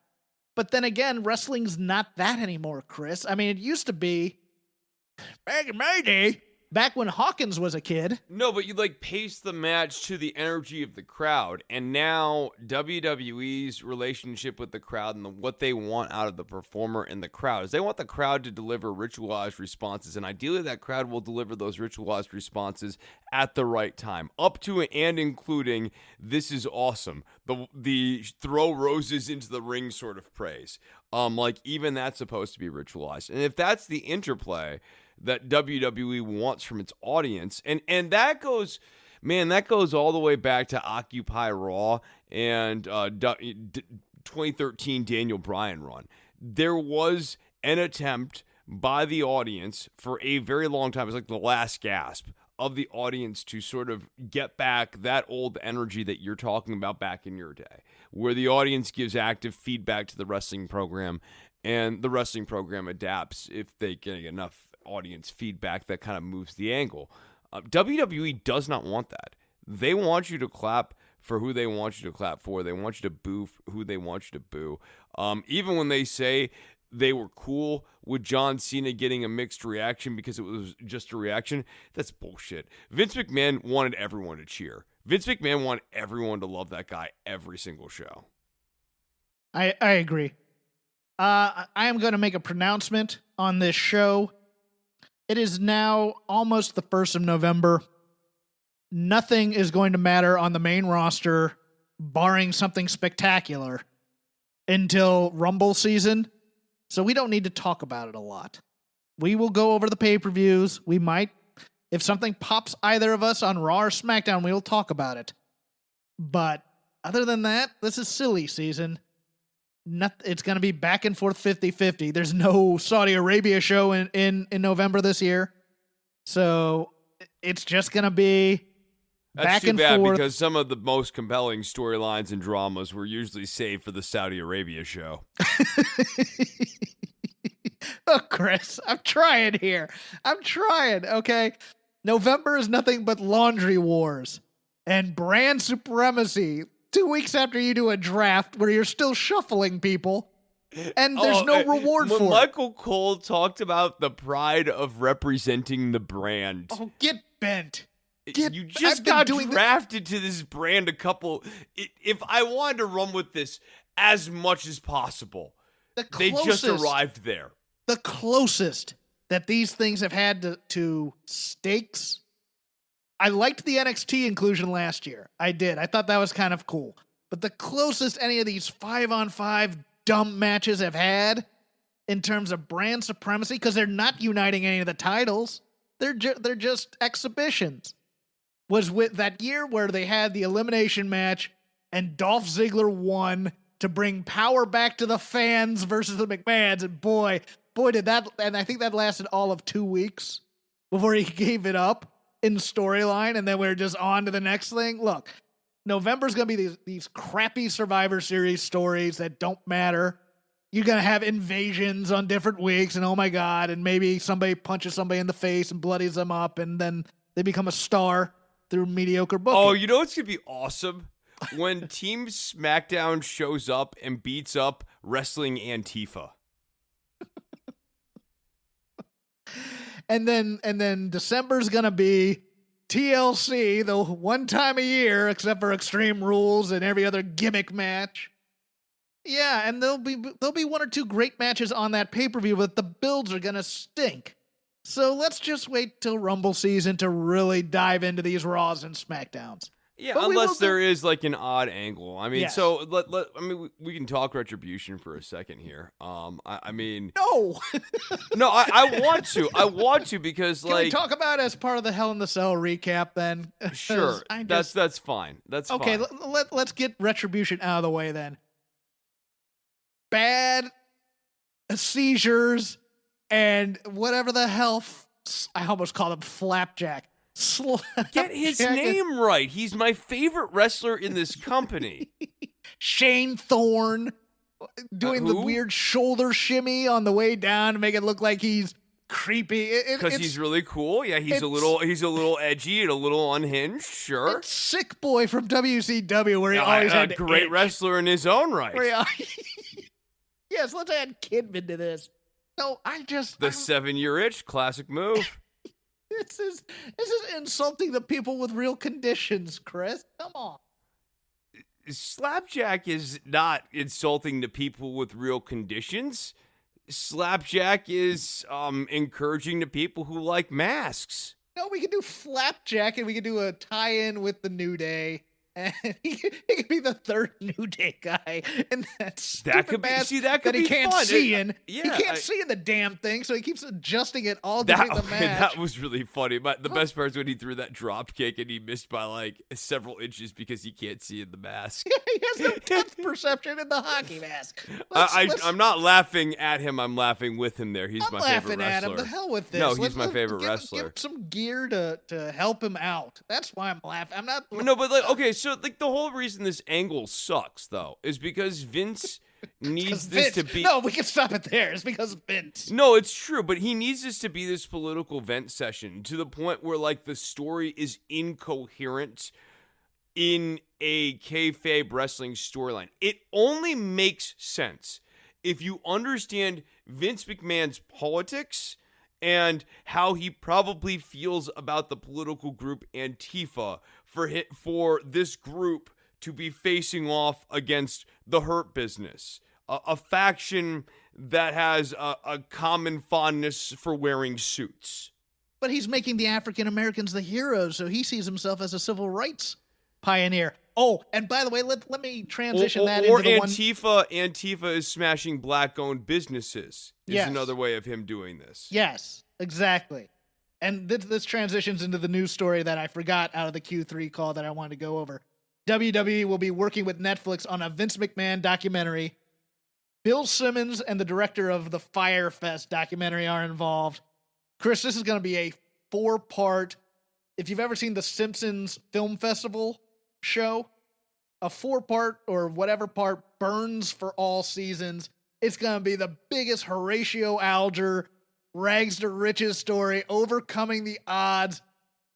But then again, wrestling's not that anymore, Chris. I mean, it used to be back in my day, back when Hawkins was a kid. No, but you like pace the match to the energy of the crowd. And now WWE's relationship with the crowd and what they want out of the performer and the crowd is they want the crowd to deliver ritualized responses. And ideally that crowd will deliver those ritualized responses at the right time, up to and including "this is awesome," the throw roses into the ring sort of praise. Like even that's supposed to be ritualized. And if that's the interplay that WWE wants from its audience, and that goes all the way back to Occupy Raw and 2013 Daniel Bryan run. There was an attempt by the audience for a very long time. It was like the last gasp of the audience to sort of get back that old energy that you're talking about back in your day, where the audience gives active feedback to the wrestling program and the wrestling program adapts if they get enough audience feedback that kind of moves the angle. WWE does not want that. They want you to clap for who they want you to clap for. They want you to boo who they want you to boo. Even when they say they were cool with John Cena getting a mixed reaction because it was just a reaction, that's bullshit. Vince McMahon wanted everyone to cheer. Vince McMahon wanted everyone to love that guy every single show. I agree. I am going to make a pronouncement on this show. It is now almost the 1st of November. Nothing is going to matter on the main roster, barring something spectacular, until Rumble season. So we don't need to talk about it a lot. We will go over the pay-per-views. We might, if something pops either of us on Raw or SmackDown, we will talk about it. But other than that, this is silly season. It's going to be back and forth 50-50. There's no Saudi Arabia show in November this year. So it's just going to be back and That's too bad forth. because some of the most compelling storylines and dramas were usually saved for the Saudi Arabia show. Oh, Chris, I'm trying here. Okay? November is nothing but laundry wars and brand supremacy. 2 weeks after you do a draft where you're still shuffling people and there's no reward for when it. Michael Cole talked about the pride of representing the brand. Oh, get bent. You just got drafted to this brand if I wanted to run with this as much as possible, they just arrived there. The closest that these things have had to stakes. I liked the NXT inclusion last year. I did. I thought that was kind of cool. But the closest any of these 5-on-5 dumb matches have had in terms of brand supremacy, because they're not uniting any of the titles. They're just exhibitions. Was with that year where they had the elimination match and Dolph Ziggler won to bring power back to the fans versus the McMahons. And boy did that, and I think that lasted all of 2 weeks before he gave it up in storyline, and then we're just on to the next thing. Look, November's going to be these crappy Survivor Series stories that don't matter. You're going to have invasions on different weeks, and oh my God, and maybe somebody punches somebody in the face and bloodies them up, and then they become a star through mediocre booking. Oh, you know what's going to be awesome? When Team SmackDown shows up and beats up Wrestling Antifa. And then December's going to be TLC, the one time a year, except for Extreme Rules and every other gimmick match. Yeah, and there'll be one or two great matches on that pay-per-view, but the builds are going to stink. So let's just wait till Rumble season to really dive into these Raws and SmackDowns. Yeah, But unless there is like an odd angle. I mean, Yes. so we can talk Retribution for a second here. I mean, No. no, I want to because Can we like talk about it as part of the Hell in the Cell recap then? 'Cause sure, I just, that's fine. That's okay. fine. Let's get Retribution out of the way then. Bad seizures and whatever the hell. I almost called him Flapjack. Get his Slapjack name right. He's my favorite wrestler in this company. Shane Thorne doing the who? weird shoulder shimmy on the way down to make it look like he's creepy. Because It's he's really cool. Yeah, he's a little edgy and a little unhinged. Sure, it's Sick Boy from WCW where he always had a to great itch. wrestler in his own right. Where yes, let's add Kidman to this. No, I'm 7-year itch, classic move. this is insulting the people with real conditions, Chris. Come on. Slapjack is not insulting to people with real conditions. Slapjack is encouraging to people who like masks. No, we can do Flapjack and we can do a tie-in with the New Day. And he could be the third New Day guy, and that's That could be that could he be can't fun. see in. Yeah, he can't see in the damn thing, so he keeps adjusting it all That, during the match. that was really funny. But the best part is when he threw that drop kick and he missed by like several inches because he can't see in the mask. He has no depth perception in the hockey mask. Let's- I'm not laughing at him. I'm laughing with him there. He's I'm my laughing favorite at wrestler. him. The hell with this. No, he's my favorite give wrestler. him some gear to help him out. That's why I'm laughing. I'm not. No, but like, okay, so like the whole reason this angle sucks though is because Vince needs this Vince. to be. No, we can stop it there. It's because of Vince. No, it's true, but he needs this to be this political vent session to the point where like the story is incoherent in a kayfabe wrestling storyline. It only makes sense if you understand Vince McMahon's politics and how he probably feels about the political group Antifa for this group to be facing off against the Hurt Business, a faction that has a common fondness for wearing suits. But he's making the African Americans the heroes, so he sees himself as a civil rights pioneer. Oh, and by the way, let me transition that or into the Antifa is smashing black-owned businesses. Is Yes. another way of him doing this. Yes, exactly. And this transitions into the news story that I forgot out of the Q3 call that I wanted to go over. WWE will be working with Netflix on a Vince McMahon documentary. Bill Simmons and the director of the Fyre Fest documentary are involved. Chris, this is going to be a 4-part. If you've ever seen the Simpsons Film Festival show, a 4-part or whatever part burns for all seasons. It's going to be the biggest Horatio Alger rags to riches story, overcoming the odds,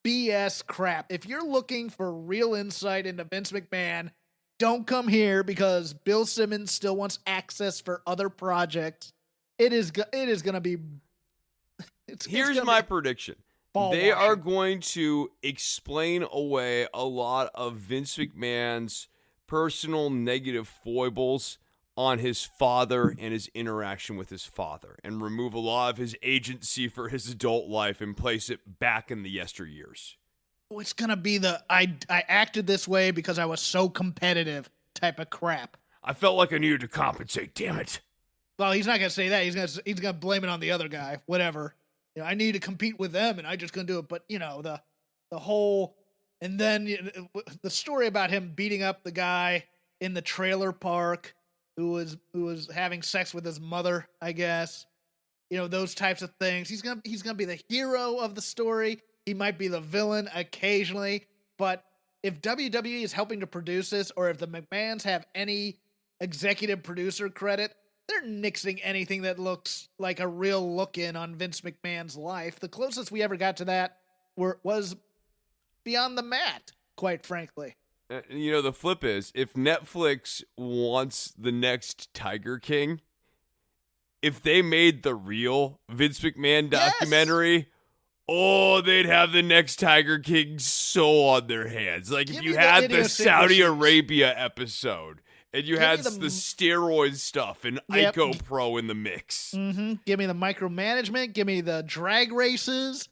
BS crap. If you're looking for real insight into Vince McMahon, don't come here because Bill Simmons still wants access for other projects. It is going to be. Here's my prediction. ball They are washing. going to explain away a lot of Vince McMahon's personal negative foibles on his father and his interaction with his father and remove a lot of his agency for his adult life and place it back in the yesteryears. It's going to be the I acted this way because I was so competitive type of crap. I felt like I needed to compensate, damn it. Well, he's not going to say that. He's going to blame it on the other guy. Whatever. You know, I need to compete with them, and I just going to do it. But you know, the whole, and then the story about him beating up the guy in the trailer park who was having sex with his mother, I guess. You know, those types of things. He's gonna be the hero of the story. He might be the villain occasionally, but if WWE is helping to produce this, or if the McMahons have any executive producer credit, they're nixing anything that looks like a real look-in on Vince McMahon's life. The closest we ever got to that was Beyond the Mat, quite frankly. You know, the flip is, if Netflix wants the next Tiger King, if they made the real Vince McMahon documentary, oh, they'd have the next Tiger King so on their hands. Like, if Give you me the had the Saudi idiosyncrasies. Arabia episode, and you Give had me the steroid stuff and Yep. Ico Pro in the mix. Mm-hmm. Give me the micromanagement. Give me the drag races.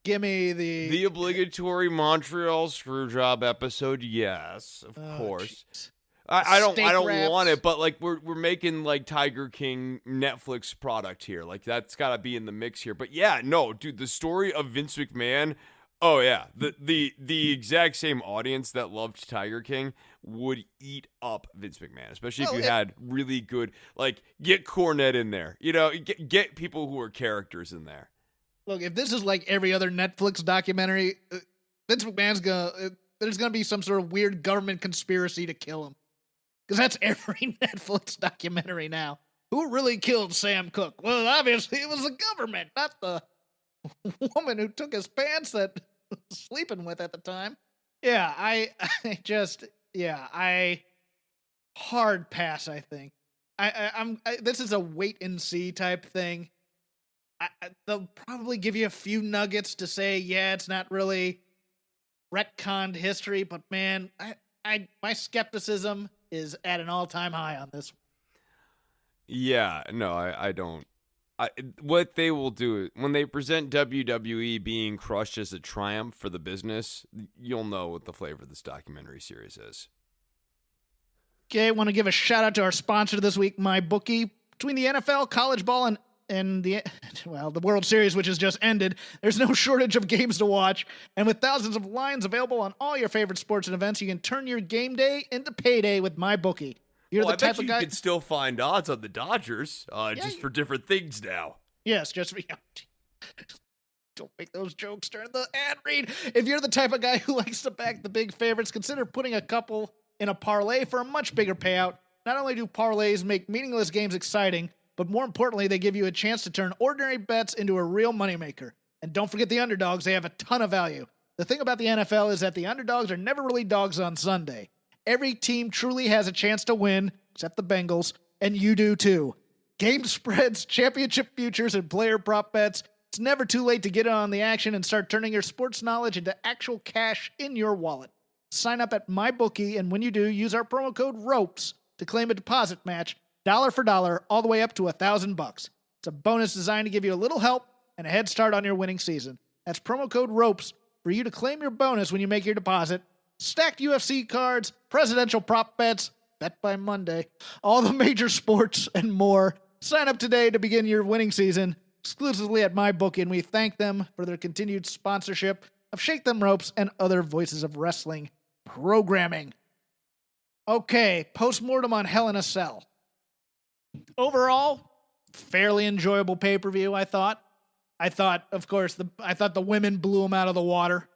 gimme The obligatory Montreal Screwjob episode, yes, of course. Geez. I don't Steak wraps. want it, but like we're making like Tiger King Netflix product here. Like that's got to be in the mix here. But yeah, no, dude, the story of Vince McMahon. Oh yeah, the exact same audience that loved Tiger King would eat up Vince McMahon, especially if you had really good, like, get Cornette in there. You know, get people who are characters in there. Look, if this is like every other Netflix documentary, Vince McMahon's there's gonna be some sort of weird government conspiracy to kill him. Because that's every Netflix documentary now. Who really killed Sam Cooke? Well, obviously it was the government, not the woman who took his pants that was sleeping with at the time. Yeah, I hard pass, I think. This is a wait and see type thing. They'll probably give you a few nuggets to say, yeah, it's not really retconned history, but man, my skepticism is at an all-time high on this. Yeah, no, I don't. What they will do when they present WWE being crushed as a triumph for the business, you'll know what the flavor of this documentary series is. Okay, I want to give a shout out to our sponsor this week, MyBookie. Between the NFL, college ball, and the World Series, which has just ended, there's no shortage of games to watch. And with thousands of lines available on all your favorite sports and events, you can turn your game day into payday with MyBookie. You're the type of guy. You can still find odds on the Dodgers, just for different things now. Yes, just for don't make those jokes during the ad read. If you're the type of guy who likes to back the big favorites, consider putting a couple in a parlay for a much bigger payout. Not only do parlays make meaningless games exciting, but more importantly, they give you a chance to turn ordinary bets into a real moneymaker. And don't forget the underdogs, they have a ton of value. The thing about the NFL is that the underdogs are never really dogs on Sunday. Every team truly has a chance to win, except the Bengals, and you do too. Game spreads, championship futures, and player prop bets. It's never too late to get in on the action and start turning your sports knowledge into actual cash in your wallet. Sign up at MyBookie, and when you do, use our promo code ROPES to claim a deposit match, dollar for dollar, all the way up to $1,000. It's a bonus designed to give you a little help and a head start on your winning season. That's promo code ROPES for you to claim your bonus when you make your deposit. Stacked UFC cards, presidential prop bets, bet by Monday, all the major sports, and more. Sign up today to begin your winning season exclusively at MyBookie, and we thank them for their continued sponsorship of Shake Them Ropes and other Voices of Wrestling programming. Okay, postmortem on Hell in a Cell. Overall, fairly enjoyable pay-per-view, I thought. Of course, the women blew them out of the water.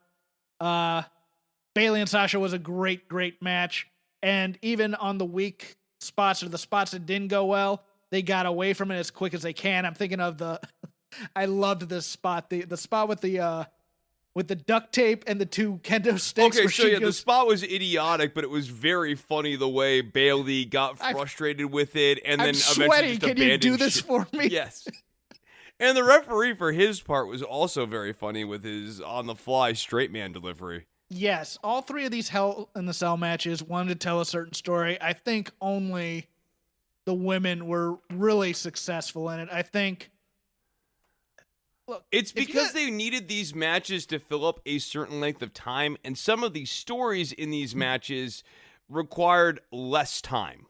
Bayley and Sasha was a great, great match. And even on the weak spots or the spots that didn't go well, they got away from it as quick as they can. I'm thinking of I loved this spot, the spot with the duct tape and the two kendo sticks. Okay, so yeah, the spot was idiotic, but it was very funny the way Bayley got frustrated with it, and then eventually sweaty. just Can you do this for me? Yes. And the referee, for his part, was also very funny with his on-the-fly straight man delivery. Yes, all three of these Hell in the Cell matches wanted to tell a certain story. I think only the women were really successful in it. I think. Look, it's because they needed these matches to fill up a certain length of time, and some of these stories in these matches required less time.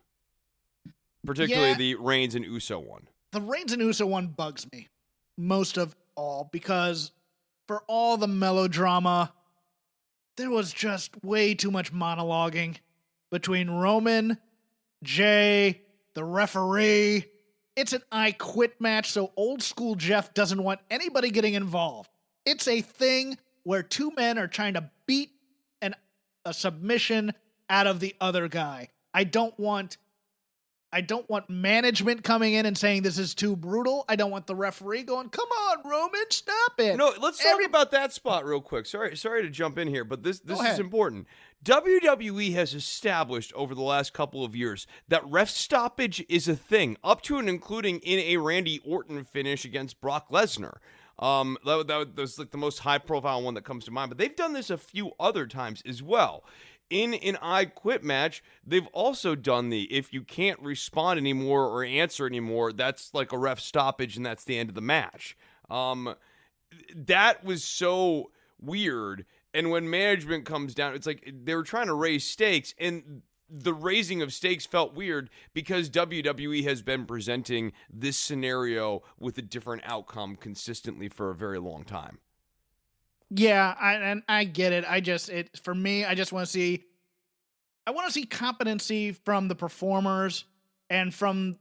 Particularly the Reigns and Uso one. The Reigns and Uso one bugs me most of all because for all the melodrama, there was just way too much monologuing between Roman, Jay, the referee. It's an I quit match, so old school Jeff doesn't want anybody getting involved. It's a thing where two men are trying to beat a submission out of the other guy. I don't want management coming in and saying this is too brutal. I don't want the referee going, come on, Roman, stop it. No, let's talk about that spot real quick. Sorry to jump in here, but this is important. WWE has established over the last couple of years that ref stoppage is a thing, up to and including in a Randy Orton finish against Brock Lesnar. That was like the most high-profile one that comes to mind, but they've done this a few other times as well. In an I Quit match, they've also done the if you can't respond anymore or answer anymore, that's like a ref stoppage and that's the end of the match. that was so weird. And when management comes down, it's like they were trying to raise stakes, and the raising of stakes felt weird because WWE has been presenting this scenario with a different outcome consistently for a very long time. Yeah, I get it. For me, I just want to see competency from the performers and from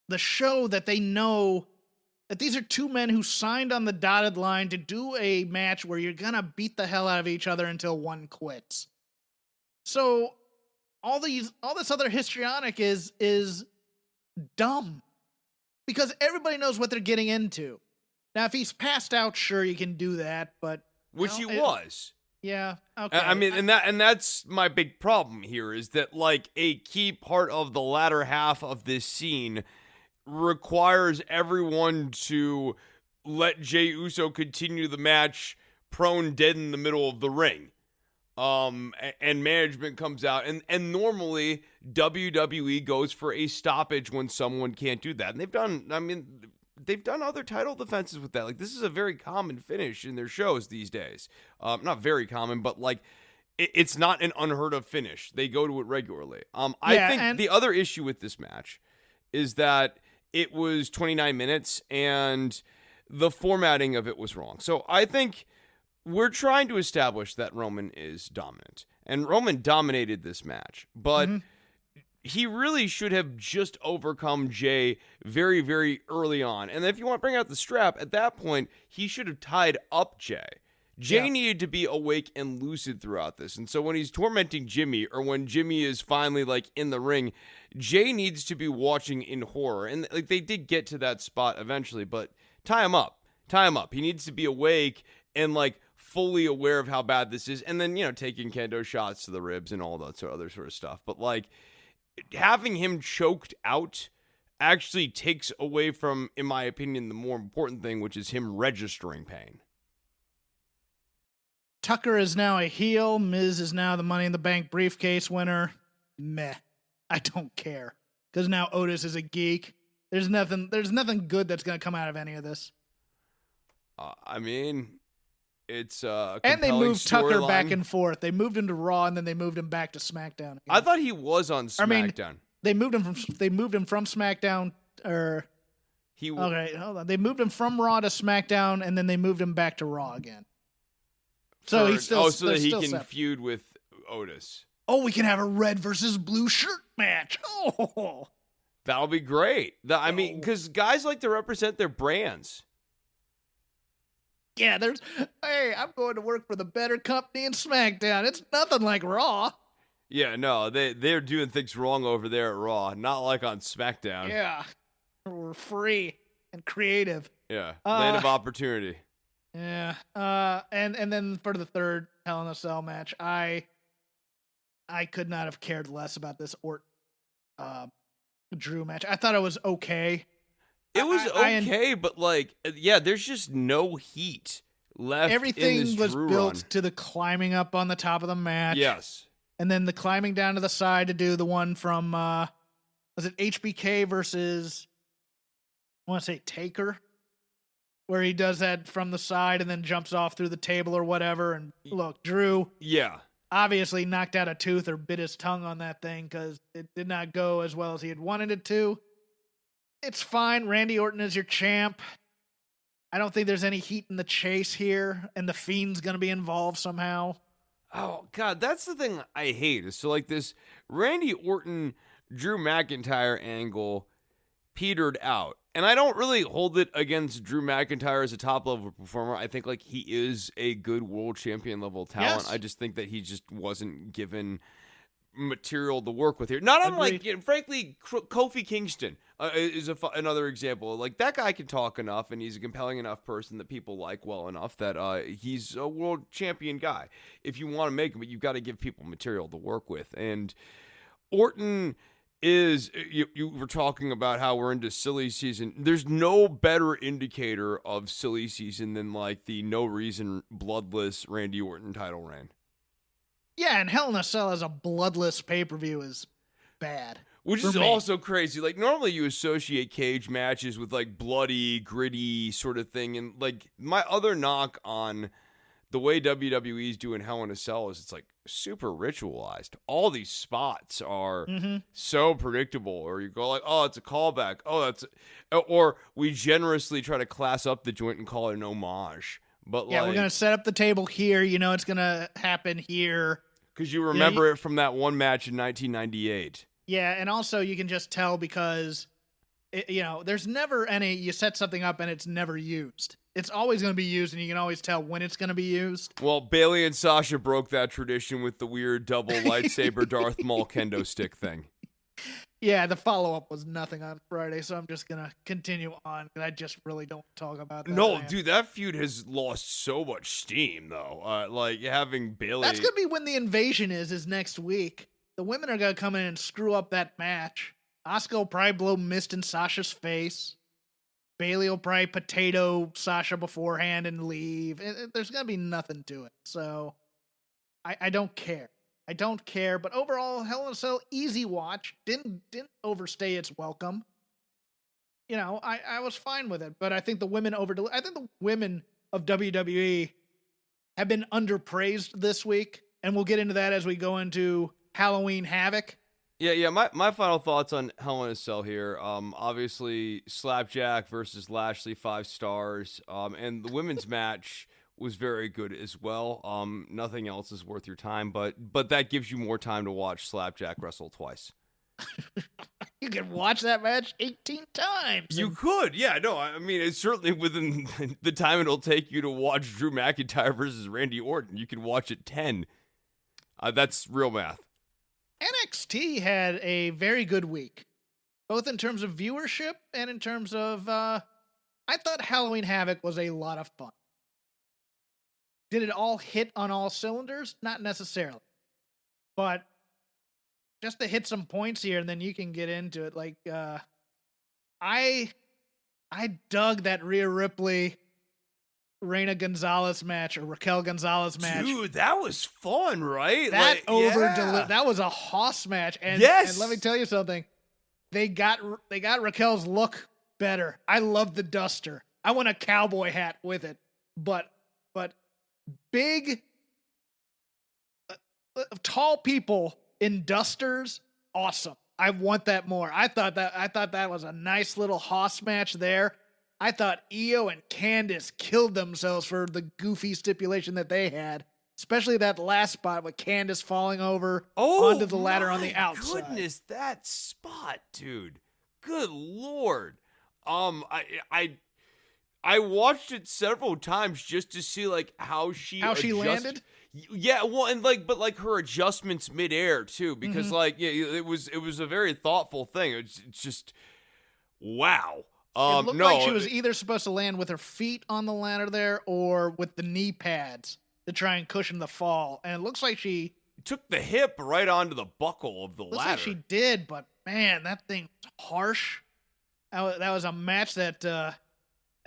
the show, that they know that these are two men who signed on the dotted line to do a match where you're gonna beat the hell out of each other until one quits. So all this other histrionic is dumb, because everybody knows what they're getting into. Now, if he's passed out, sure, you can do that, but Which he was. Yeah. Okay. I mean, and that's my big problem here, is that like a key part of the latter half of this scene requires everyone to let Jey Uso continue the match prone dead in the middle of the ring. And management comes out, and normally WWE goes for a stoppage when someone can't do that. And they've done other title defenses with that. Like, this is a very common finish in their shows these days. Not very common, but like it's not an unheard of finish. They go to it regularly. I think the other issue with this match is that it was 29 minutes and the formatting of it was wrong. So I think we're trying to establish that Roman is dominant, and Roman dominated this match, but he really should have just overcome Jey very, very early on. And if you want to bring out the strap, at that point, he should have tied up Jey. Jey needed to be awake and lucid throughout this. And so when he's tormenting Jimmy, or when Jimmy is finally like in the ring, Jey needs to be watching in horror. And like they did get to that spot eventually, but tie him up. Tie him up. He needs to be awake and like fully aware of how bad this is. And then, taking kendo shots to the ribs and all that sort of other sort of stuff. But like having him choked out actually takes away from, in my opinion, the more important thing, which is him registering pain. Tucker is now a heel. Miz is now the Money in the Bank briefcase winner. Meh. I don't care. Because now Otis is a geek. There's nothing good that's going to come out of any of this. It's and they moved Tucker back and forth. They moved him to Raw, and then they moved him back to SmackDown again. I thought he was on SmackDown. They moved him from SmackDown, okay, hold on. They moved him from Raw to SmackDown, and then they moved him back to Raw again. So he's still so that he can separate. feud with Otis. Oh, we can have a red versus blue shirt match. Oh, that'll be great. Because guys like to represent their brands. Yeah, hey, I'm going to work for the better company in SmackDown. It's nothing like Raw. Yeah, no, they're doing things wrong over there at Raw, not like on SmackDown. Yeah, we're free and creative. Yeah, land of opportunity. Yeah, and then for the third Hell in a Cell match, I could not have cared less about this Drew match. I thought it was okay. It was okay, but like, there's just no heat left. Everything in this was Drew built run. to the climbing up on the top of the match. Yes. And then the climbing down to the side to do the one from, was it HBK versus, I want to say Taker? Where he does that from the side and then jumps off through the table or whatever. And look, Drew obviously knocked out a tooth or bit his tongue on that thing because it did not go as well as he had wanted it to. It's fine. Randy Orton is your champ. I don't think there's any heat in the chase here, and the Fiend's going to be involved somehow. Oh, God, that's the thing I hate. Is so like this Randy Orton, Drew McIntyre angle petered out. And I don't really hold it against Drew McIntyre as a top-level performer. I think like he is a good world champion level talent. Yes. I just think that he just wasn't given material to work with here. Not unlike, frankly, Kofi Kingston is another example. Like, that guy can talk enough, and he's a compelling enough person that people like well enough that he's a world champion guy. If you want to make him, you've got to give people material to work with. And Orton is, you were talking about how we're into silly season. There's no better indicator of silly season than like the no reason bloodless Randy Orton title reign. Yeah, and Hell in a Cell as a bloodless pay-per-view is bad. Which for is me. also crazy. Like, normally you associate cage matches with, like, bloody, gritty sort of thing. And, like, my other knock on the way WWE's doing Hell in a Cell is it's, like, super ritualized. All these spots are so predictable. Or you go like, oh, it's a callback. Oh, that's... Or we generously try to class up the joint and call it an homage. But, Yeah, like... we're going to set up the table here. You know it's going to happen here. Because you remember it from that one match in 1998. Yeah, and also you can just tell because, there's never any, you set something up and it's never used. It's always going to be used, and you can always tell when it's going to be used. Well, Bailey and Sasha broke that tradition with the weird double lightsaber Darth Maul kendo stick thing. Yeah, the follow-up was nothing on Friday, so I'm just going to continue on, because I just really don't talk about that. No, man. dude, that feud has lost so much steam, though. Like, having Bailey... That's going to be when the invasion is next week. The women are going to come in and screw up that match. Asuka will probably blow mist in Sasha's face. Bailey will probably potato Sasha beforehand and leave. There's going to be nothing to it. So I don't care. I don't care. But overall, Hell in a Cell, easy watch. Didn't overstay its welcome. I was fine with it. But I think the women I think the women of WWE have been underpraised this week. And we'll get into that as we go into Halloween Havoc. Yeah, my final thoughts on Hell in a Cell here. Obviously, Slapjack versus Lashley, 5 stars. And the women's match was very good as well. Nothing else is worth your time, but that gives you more time to watch Slapjack wrestle twice. You can watch that match 18 times. You could, yeah. No, I mean, it's certainly within the time it'll take you to watch Drew McIntyre versus Randy Orton. You can watch it 10. That's real math. NXT had a very good week, both in terms of viewership and in terms of, I thought Halloween Havoc was a lot of fun. Did it all hit on all cylinders? Not necessarily. But just to hit some points here and then you can get into it. Like, I dug that Rhea Ripley Reina Gonzalez match or Raquel Gonzalez match. Dude, that was fun, right? That yeah. That was a hoss match. And, yes. And let me tell you something. They got Raquel's look better. I love the duster. I want a cowboy hat with it. But big, tall people in dusters, awesome. I want that more. I thought that was a nice little hoss match there. I thought Io and Candice killed themselves for the goofy stipulation that they had, especially that last spot with Candice falling over onto the ladder on the outside. Goodness, that spot, dude. Good Lord. I watched it several times just to see like how she landed. Yeah, well, and but her adjustments midair too, because it was a very thoughtful thing. It's just wow. It looked like she was either supposed to land with her feet on the ladder there or with the knee pads to try and cushion the fall. And it looks like she took the hip right onto the buckle of the ladder. Looks like she did, but man, that thing was harsh. That was a match that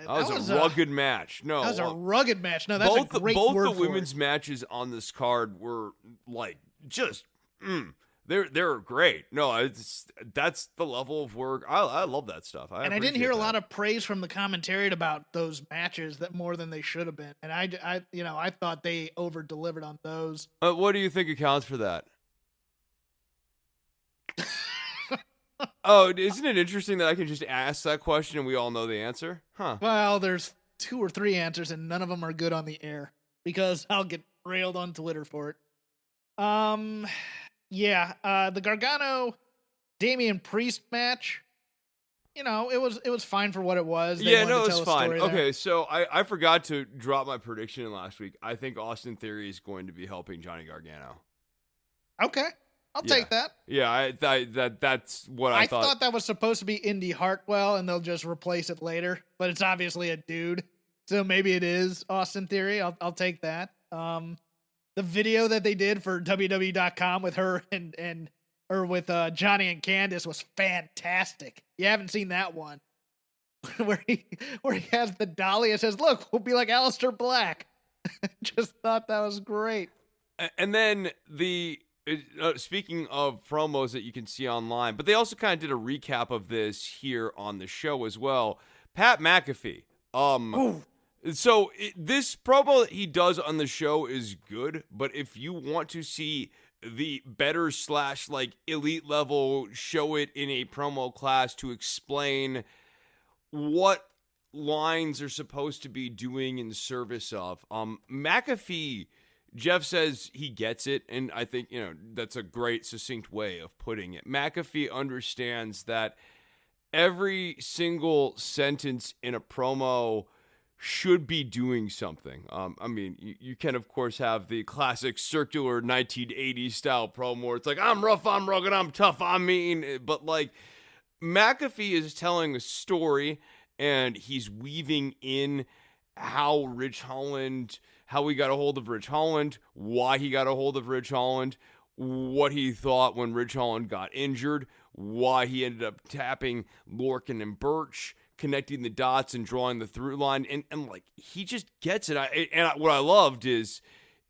was a rugged match. No, that was a rugged match. No, that's a great word both the for women's it. matches on this card were like just they're great. No, that's the level of work. I love that stuff. I didn't hear a lot of praise from the commentariat about those matches that more than they should have been. And I thought they over delivered on those. What do you think accounts for that? Oh, isn't it interesting that I can just ask that question and we all know the answer? Huh. Well, there's 2 or 3 answers and none of them are good on the air because I'll get railed on Twitter for it. Yeah, the Gargano Damian Priest match, it was fine for what it was. It was fine. Okay, so I forgot to drop my prediction last week. I think Austin Theory is going to be helping Johnny Gargano. Okay. I'll take that. Yeah, that's what I thought. I thought that was supposed to be Indy Hartwell, and they'll just replace it later. But it's obviously a dude, so maybe it is Austin Theory. I'll take that. The video that they did for WWE.com with her or with Johnny and Candice was fantastic. You haven't seen that one where he has the dolly and says, "Look, we'll be like Aleister Black." Just thought that was great. And then speaking of promos that you can see online, but they also kind of did a recap of this here on the show as well. Pat McAfee. This promo that he does on the show is good, but if you want to see the better / like elite level, show it in a promo class to explain what lines are supposed to be doing in service of McAfee. Jeff says he gets it, and I think, that's a great succinct way of putting it. McAfee understands that every single sentence in a promo should be doing something. I mean, you can, of course, have the classic circular 1980s style promo where it's like, I'm rough, I'm rugged, I'm tough, I'm mean. But, like, McAfee is telling a story, and he's weaving in how he got a hold of Ridge Holland, why he got a hold of Ridge Holland, what he thought when Ridge Holland got injured, why he ended up tapping Lorcan and Birch, connecting the dots and drawing the through line. And like, he just gets it. What I loved is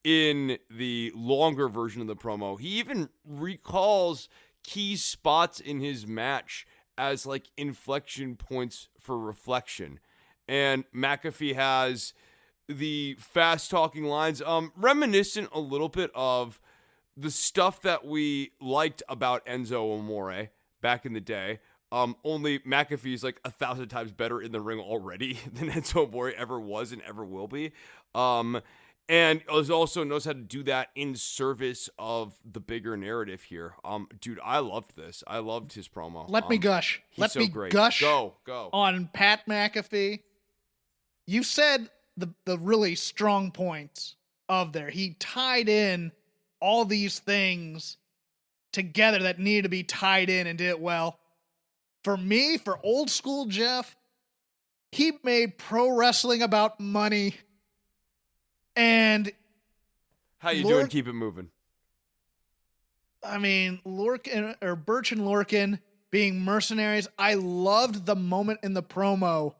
in the longer version of the promo, he even recalls key spots in his match as like inflection points for reflection. And McAfee has the fast talking lines, reminiscent a little bit of the stuff that we liked about Enzo Amore back in the day. Only McAfee's like 1,000 times better in the ring already than Enzo Amore ever was and ever will be. And also knows how to do that in service of the bigger narrative here. Dude, I loved this. I loved his promo. Let me gush. Let me gush. Go. On Pat McAfee. You said the really strong points of there. He tied in all these things together that needed to be tied in and did it well. For me, for old school Jeff, he made pro wrestling about money. And how you doing? Keep it moving. I mean, Lorcan or Birch and Lorcan being mercenaries. I loved the moment in the promo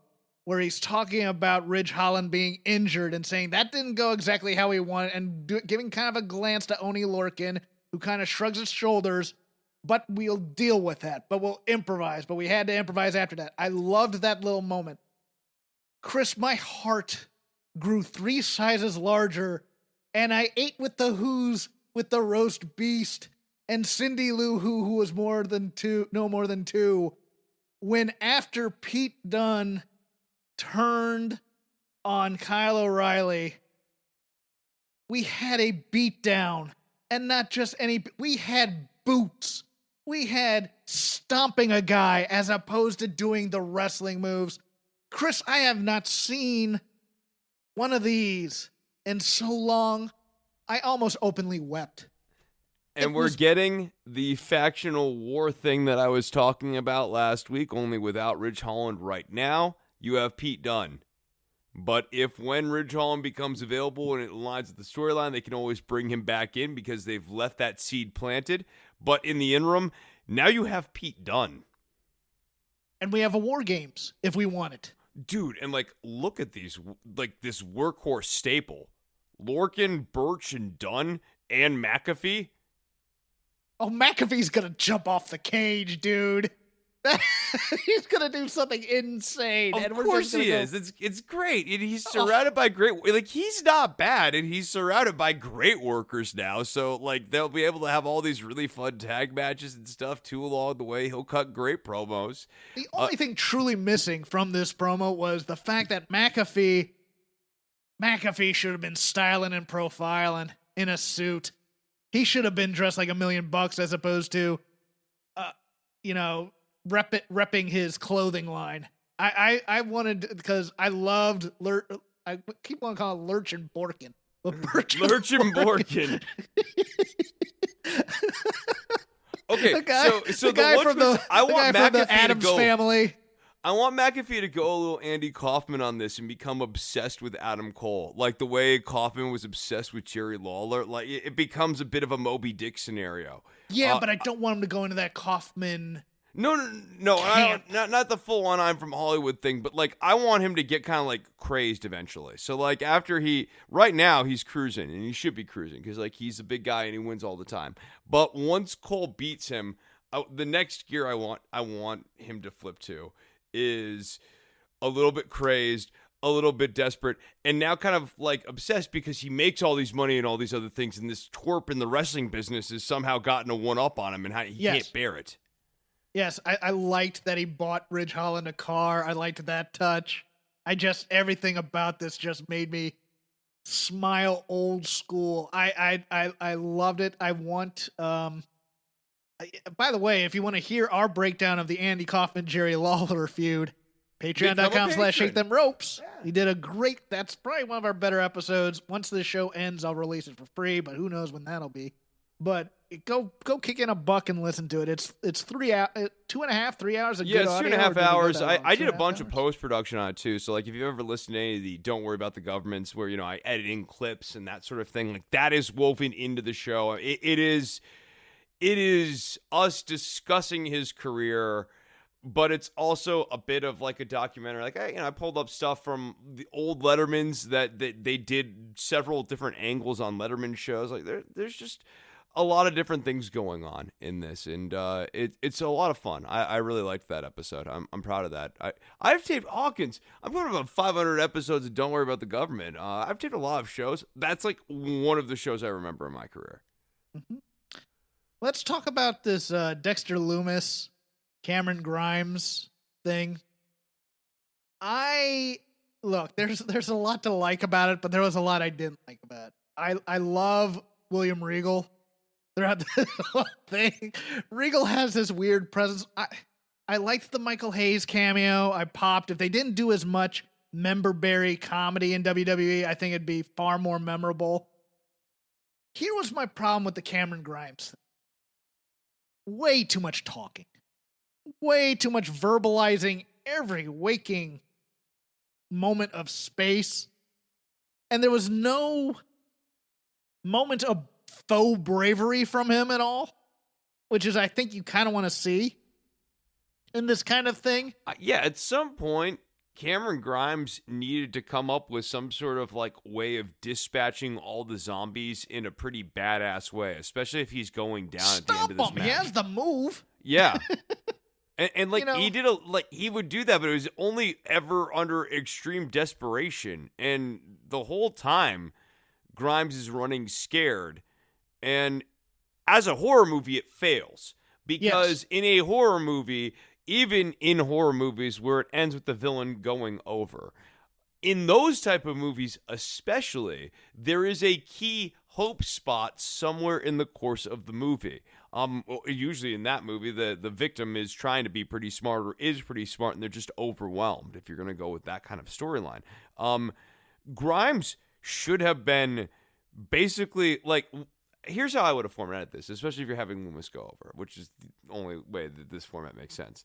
where he's talking about Ridge Holland being injured and saying that didn't go exactly how he wanted, and giving kind of a glance to Oney Lorcan, who kind of shrugs his shoulders, but we'll deal with that, but we'll improvise. But we had to improvise after that. I loved that little moment. Chris, my heart grew 3 sizes larger, and I ate with the Who's with the roast beast and Cindy Lou who was no more than 2, when after Pete Dunne turned on Kyle O'Reilly, we had a beatdown, and not just any, we had boots. We had stomping a guy as opposed to doing the wrestling moves. Chris, I have not seen one of these in so long. I almost openly wept. And we're getting the factional war thing that I was talking about last week, only without Ridge Holland right now. You have Pete Dunne. But when Ridge Holland becomes available and it aligns with the storyline, they can always bring him back in because they've left that seed planted. But in the interim, now you have Pete Dunne. And we have a War Games if we want it. Dude, and like, look at these, like this workhorse staple. Lorcan, Birch, and Dunne, and McAfee. Oh, McAfee's gonna jump off the cage, dude. He's gonna do something insane. Of course he is. It's great. And he's surrounded by great, like, he's not bad, and he's surrounded by great workers now. So like, they'll be able to have all these really fun tag matches and stuff too along the way. He'll cut great promos. The only thing truly missing from this promo was the fact that McAfee should have been styling and profiling in a suit. He should have been dressed like $1 million as opposed to, repping his clothing line. I wanted, because I loved I keep on calling Lurch and Borkin. Lurch and Borkin. Okay, so the guy from the Addams family. I want McAfee to go a little Andy Kaufman on this and become obsessed with Adam Cole. Like the way Kaufman was obsessed with Jerry Lawler. Like, it becomes a bit of a Moby Dick scenario. Yeah, but I don't want him to go into that Kaufman No, not the full on I'm from Hollywood thing, but like I want him to get kind of like crazed eventually. So like after right now he's cruising and he should be cruising because like he's a big guy and he wins all the time. But once Cole beats him, the next gear I want him to flip to is a little bit crazed, a little bit desperate, and now kind of like obsessed because he makes all these money and all these other things, and this twerp in the wrestling business has somehow gotten a one up on him, and he can't bear it. Yes, I liked that he bought Ridge Holland a car. I liked that touch. Everything about this just made me smile old school. I loved it. I want, by the way, if you want to hear our breakdown of the Andy Kaufman, Jerry Lawler feud, patreon.com/shake them ropes. He did that's probably one of our better episodes. Once this show ends, I'll release it for free, but who knows when that'll be. But go kick in $1 and listen to it. It's 2.5, 3 hours of good audio. Yeah, it's 2.5 hours. I did a bunch of post-production on it too. So like if you've ever listened to any of the Don't Worry About the Governments where, I edit in clips and that sort of thing, like that is woven into the show. It is us discussing his career, but it's also a bit of like a documentary. Like, I pulled up stuff from the old Lettermans that they did several different angles on Letterman shows. Like there's just a lot of different things going on in this, and it's a lot of fun. I really liked that episode. I'm proud of that. I've taped Hawkins. I'm going about 500 episodes of Don't Worry About the Government. I've taped a lot of shows. That's like one of the shows I remember in my career. Mm-hmm. Let's talk about this Dexter Lumis, Cameron Grimes thing. There's a lot to like about it, but there was a lot I didn't like about it. I love William Regal throughout the whole thing. Regal has this weird presence. I liked the Michael Hayes cameo. I popped. If they didn't do as much member-berry comedy in WWE, I think it'd be far more memorable. Here was my problem with the Cameron Grimes thing. Way too much talking. Way too much verbalizing every waking moment of space. And there was no moment of faux bravery from him at all, which is, I think, you kind of want to see in this kind of thing. At some point, Cameron Grimes needed to come up with some sort of like way of dispatching all the zombies in a pretty badass way, especially if he's going down at the end of this match. He has the move. Yeah. And like he would do that, but it was only ever under extreme desperation. And the whole time, Grimes is running scared. And as a horror movie, it fails. Because in a horror movie, even in horror movies where it ends with the villain going over, in those type of movies especially, there is a key hope spot somewhere in the course of the movie. Usually in that movie, the victim is trying to be pretty smart or is pretty smart, and they're just overwhelmed, if you're going to go with that kind of storyline. Grimes should have been basically like... Here's how I would have formatted this, especially if you're having Lumis go over, which is the only way that this format makes sense.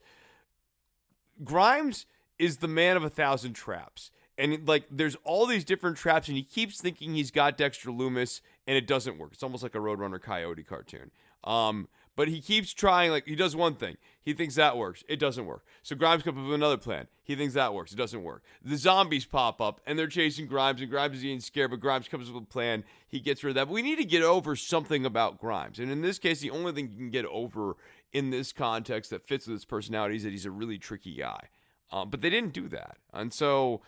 Grimes is the man of 1,000 traps. And like, there's all these different traps, and he keeps thinking he's got Dexter Lumis, and it doesn't work. It's almost like a Roadrunner Coyote cartoon. But he keeps trying, like, he does one thing. He thinks that works. It doesn't work. So Grimes comes up with another plan. He thinks that works. It doesn't work. The zombies pop up, and they're chasing Grimes, and Grimes is getting scared, but Grimes comes up with a plan. He gets rid of that. But we need to get over something about Grimes. And in this case, the only thing you can get over in this context that fits with his personality is that he's a really tricky guy. But they didn't do that. And so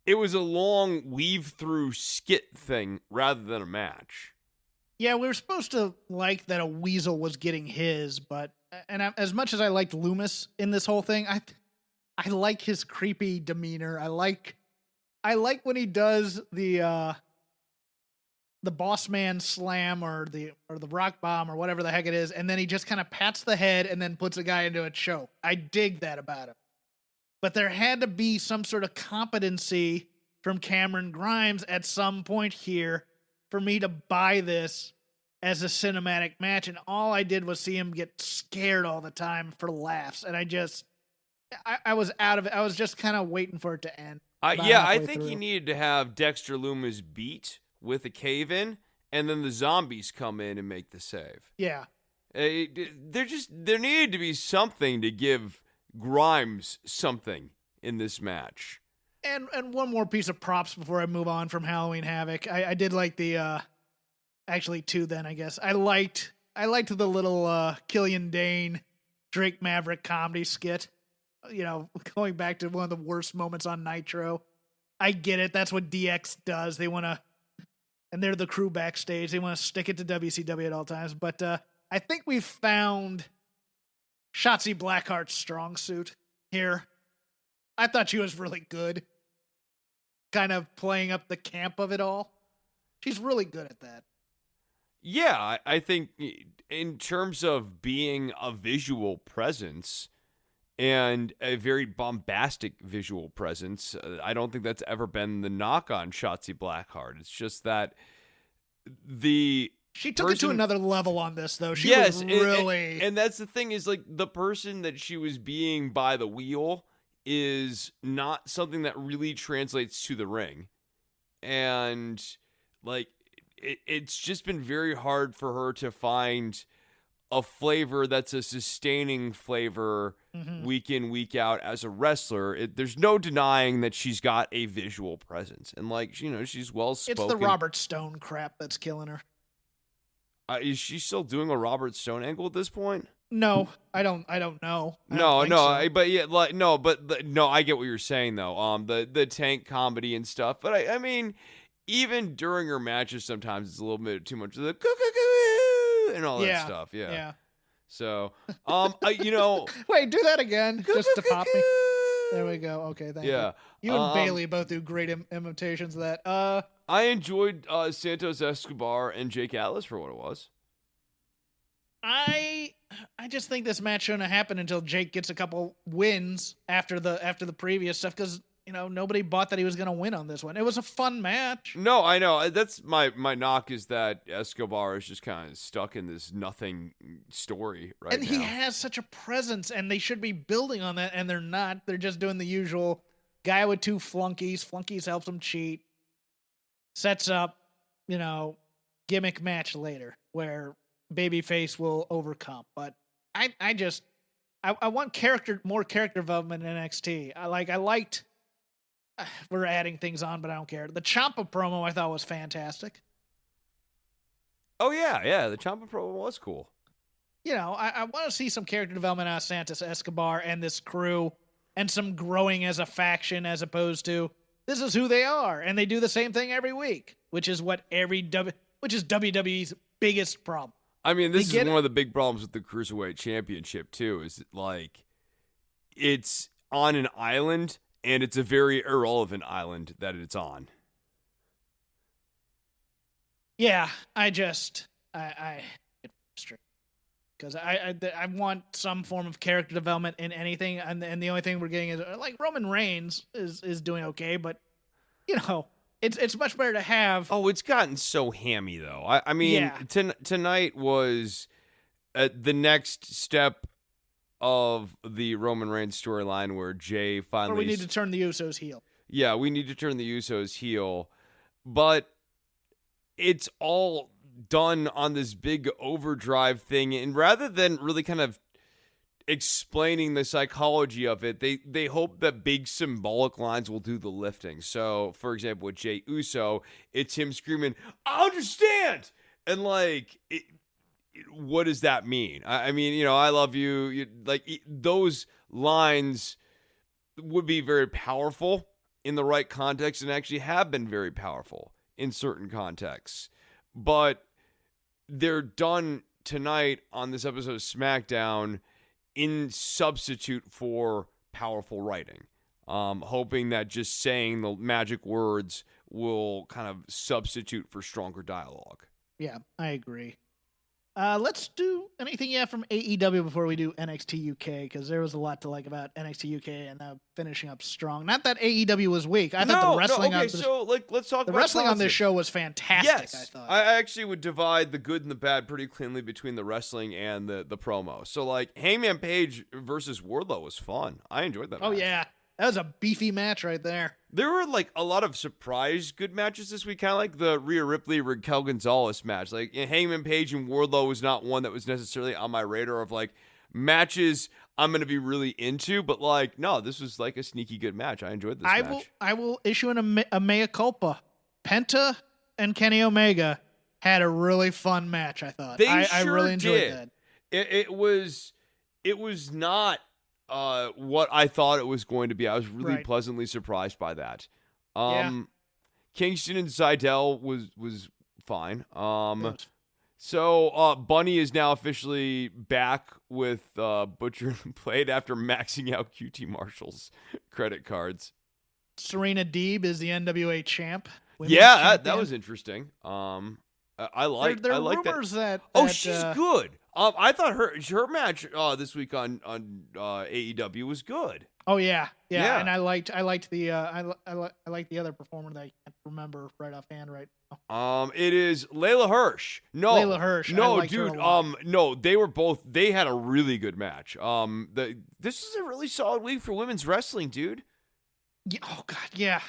it was a long weave-through skit thing rather than a match. Yeah, we were supposed to like that a weasel was getting his, but as much as I liked Lumis in this whole thing, I like his creepy demeanor. I like when he does the boss man slam or the rock bomb or whatever the heck it is, and then he just kind of pats the head and then puts a guy into a choke. I dig that about him. But there had to be some sort of competency from Cameron Grimes at some point here for me to buy this as a cinematic match, and all I did was see him get scared all the time for laughs, and I was out of it. I was just kind of waiting for it to end. I think he needed to have Dexter Lumis beat with a cave-in, and then the zombies come in and make the save. Yeah. There needed to be something to give Grimes something in this match. And one more piece of props before I move on from Halloween Havoc. I did like the actually two then, I guess. I liked the little Killian Dane Drake Maverick comedy skit. You know, going back to one of the worst moments on Nitro. I get it. That's what DX does. They want to, and they're the crew backstage. They want to stick it to WCW at all times. But I think we've found Shotzi Blackheart's strong suit here. I thought she was really good. Kind of playing up the camp of it all. She's really good at that. Yeah, I think in terms of being a visual presence and a very bombastic visual presence, I don't think that's ever been the knock on Shotzi Blackheart. It's just that she took it to another level on this, though. She was really... And that's the thing is, like, the person that she was being by the wheel is not something that really translates to the ring. And, like, it's just been very hard for her to find a flavor that's a sustaining flavor week in, week out as a wrestler. There's no denying that she's got a visual presence. And, like, you know, she's well-spoken. It's the Robert Stone crap that's killing her. Is she still doing a Robert Stone angle at this point? No, I don't know. No, so. but yeah, like no, I get what you're saying though. The tank comedy and stuff, but I mean, even during her matches, sometimes it's a little bit too much of the and all that stuff. Yeah. So, you know, wait, do that again, just to pop me. There we go. Okay, thank you. You and Bailey both do great imitations of that. I enjoyed Santos Escobar and Jake Atlas for what it was. I just think this match shouldn't have happened until Jake gets a couple wins after the previous stuff, because you know nobody bought that he was going to win on this one. It was a fun match. No, I know. That's my knock is that Escobar is just kind of stuck in this nothing story right now. And he has such a presence, and they should be building on that, and they're not. They're just doing the usual guy with two flunkies. Flunkies helps him cheat. Sets up, you know, gimmick match later where babyface will overcome. But I want more character development in NXT. I liked we're adding things on, but I don't care. The Ciampa promo I thought was fantastic. Oh yeah, the Ciampa promo was cool. You know, I want to see some character development out of Santos Escobar and this crew, and some growing as a faction as opposed to this is who they are, and they do the same thing every week, which is what which is WWE's biggest problem. I mean, this is one of the big problems with the Cruiserweight Championship, too, is like it's on an island, and it's a very irrelevant island that it's on. Yeah, I get frustrated because I want some form of character development in anything, and the only thing we're getting is like Roman Reigns is doing okay, but you know. It's much better to have. Oh, it's gotten so hammy though. I mean, tonight was the next step of the Roman Reigns storyline where Jay finally. Or we need to turn the Usos heel. Yeah, we need to turn the Usos heel, but it's all done on this big overdrive thing, and rather than really kind of explaining the psychology of it, they hope that big symbolic lines will do the lifting. So, for example, with Jey Uso, it's him screaming, "I understand!" And like, what does that mean? I mean, you know, I love you. Like, those lines would be very powerful in the right context, and actually have been very powerful in certain contexts. But they're done tonight on this episode of SmackDown in substitute for powerful writing, hoping that just saying the magic words will kind of substitute for stronger dialogue. Yeah, I agree. Let's do anything you have from AEW before we do NXT UK, because there was a lot to like about NXT UK and finishing up strong. Not that AEW was weak. I thought the wrestling let's talk the about wrestling on this positive. show was fantastic. Yes, I thought. I actually would divide the good and the bad pretty cleanly between the wrestling and the promo. So like Hangman Page versus Wardlow was fun. I enjoyed that. Oh match. yeah, that was a beefy match right there. There were like a lot of surprise good matches this week, kind of like the Rhea Ripley Raquel Gonzalez match. Like Hangman Page and Wardlow was not one that was necessarily on my radar of like matches I'm going to be really into, but like no, this was like a sneaky good match. I enjoyed this match. I will issue a mea culpa. Penta and Kenny Omega had a really fun match. I thought I really enjoyed that. It was not what I thought it was going to be. I was really pleasantly surprised by that. Kingston and Seidel was fine. So Bunny is now officially back with Butcher and Blade after maxing out QT Marshall's credit cards. Serena Deeb is the NWA champ. That was interesting. I like there I are like rumors that. Oh, she's good. I thought her match this week on AEW was good. Oh yeah, and I liked the I like the other performer that I can't remember right offhand right now. It is Layla Hirsch. No, Layla Hirsch. No, dude. No, they had a really good match. This is a really solid week for women's wrestling, dude. Yeah, oh god, yeah.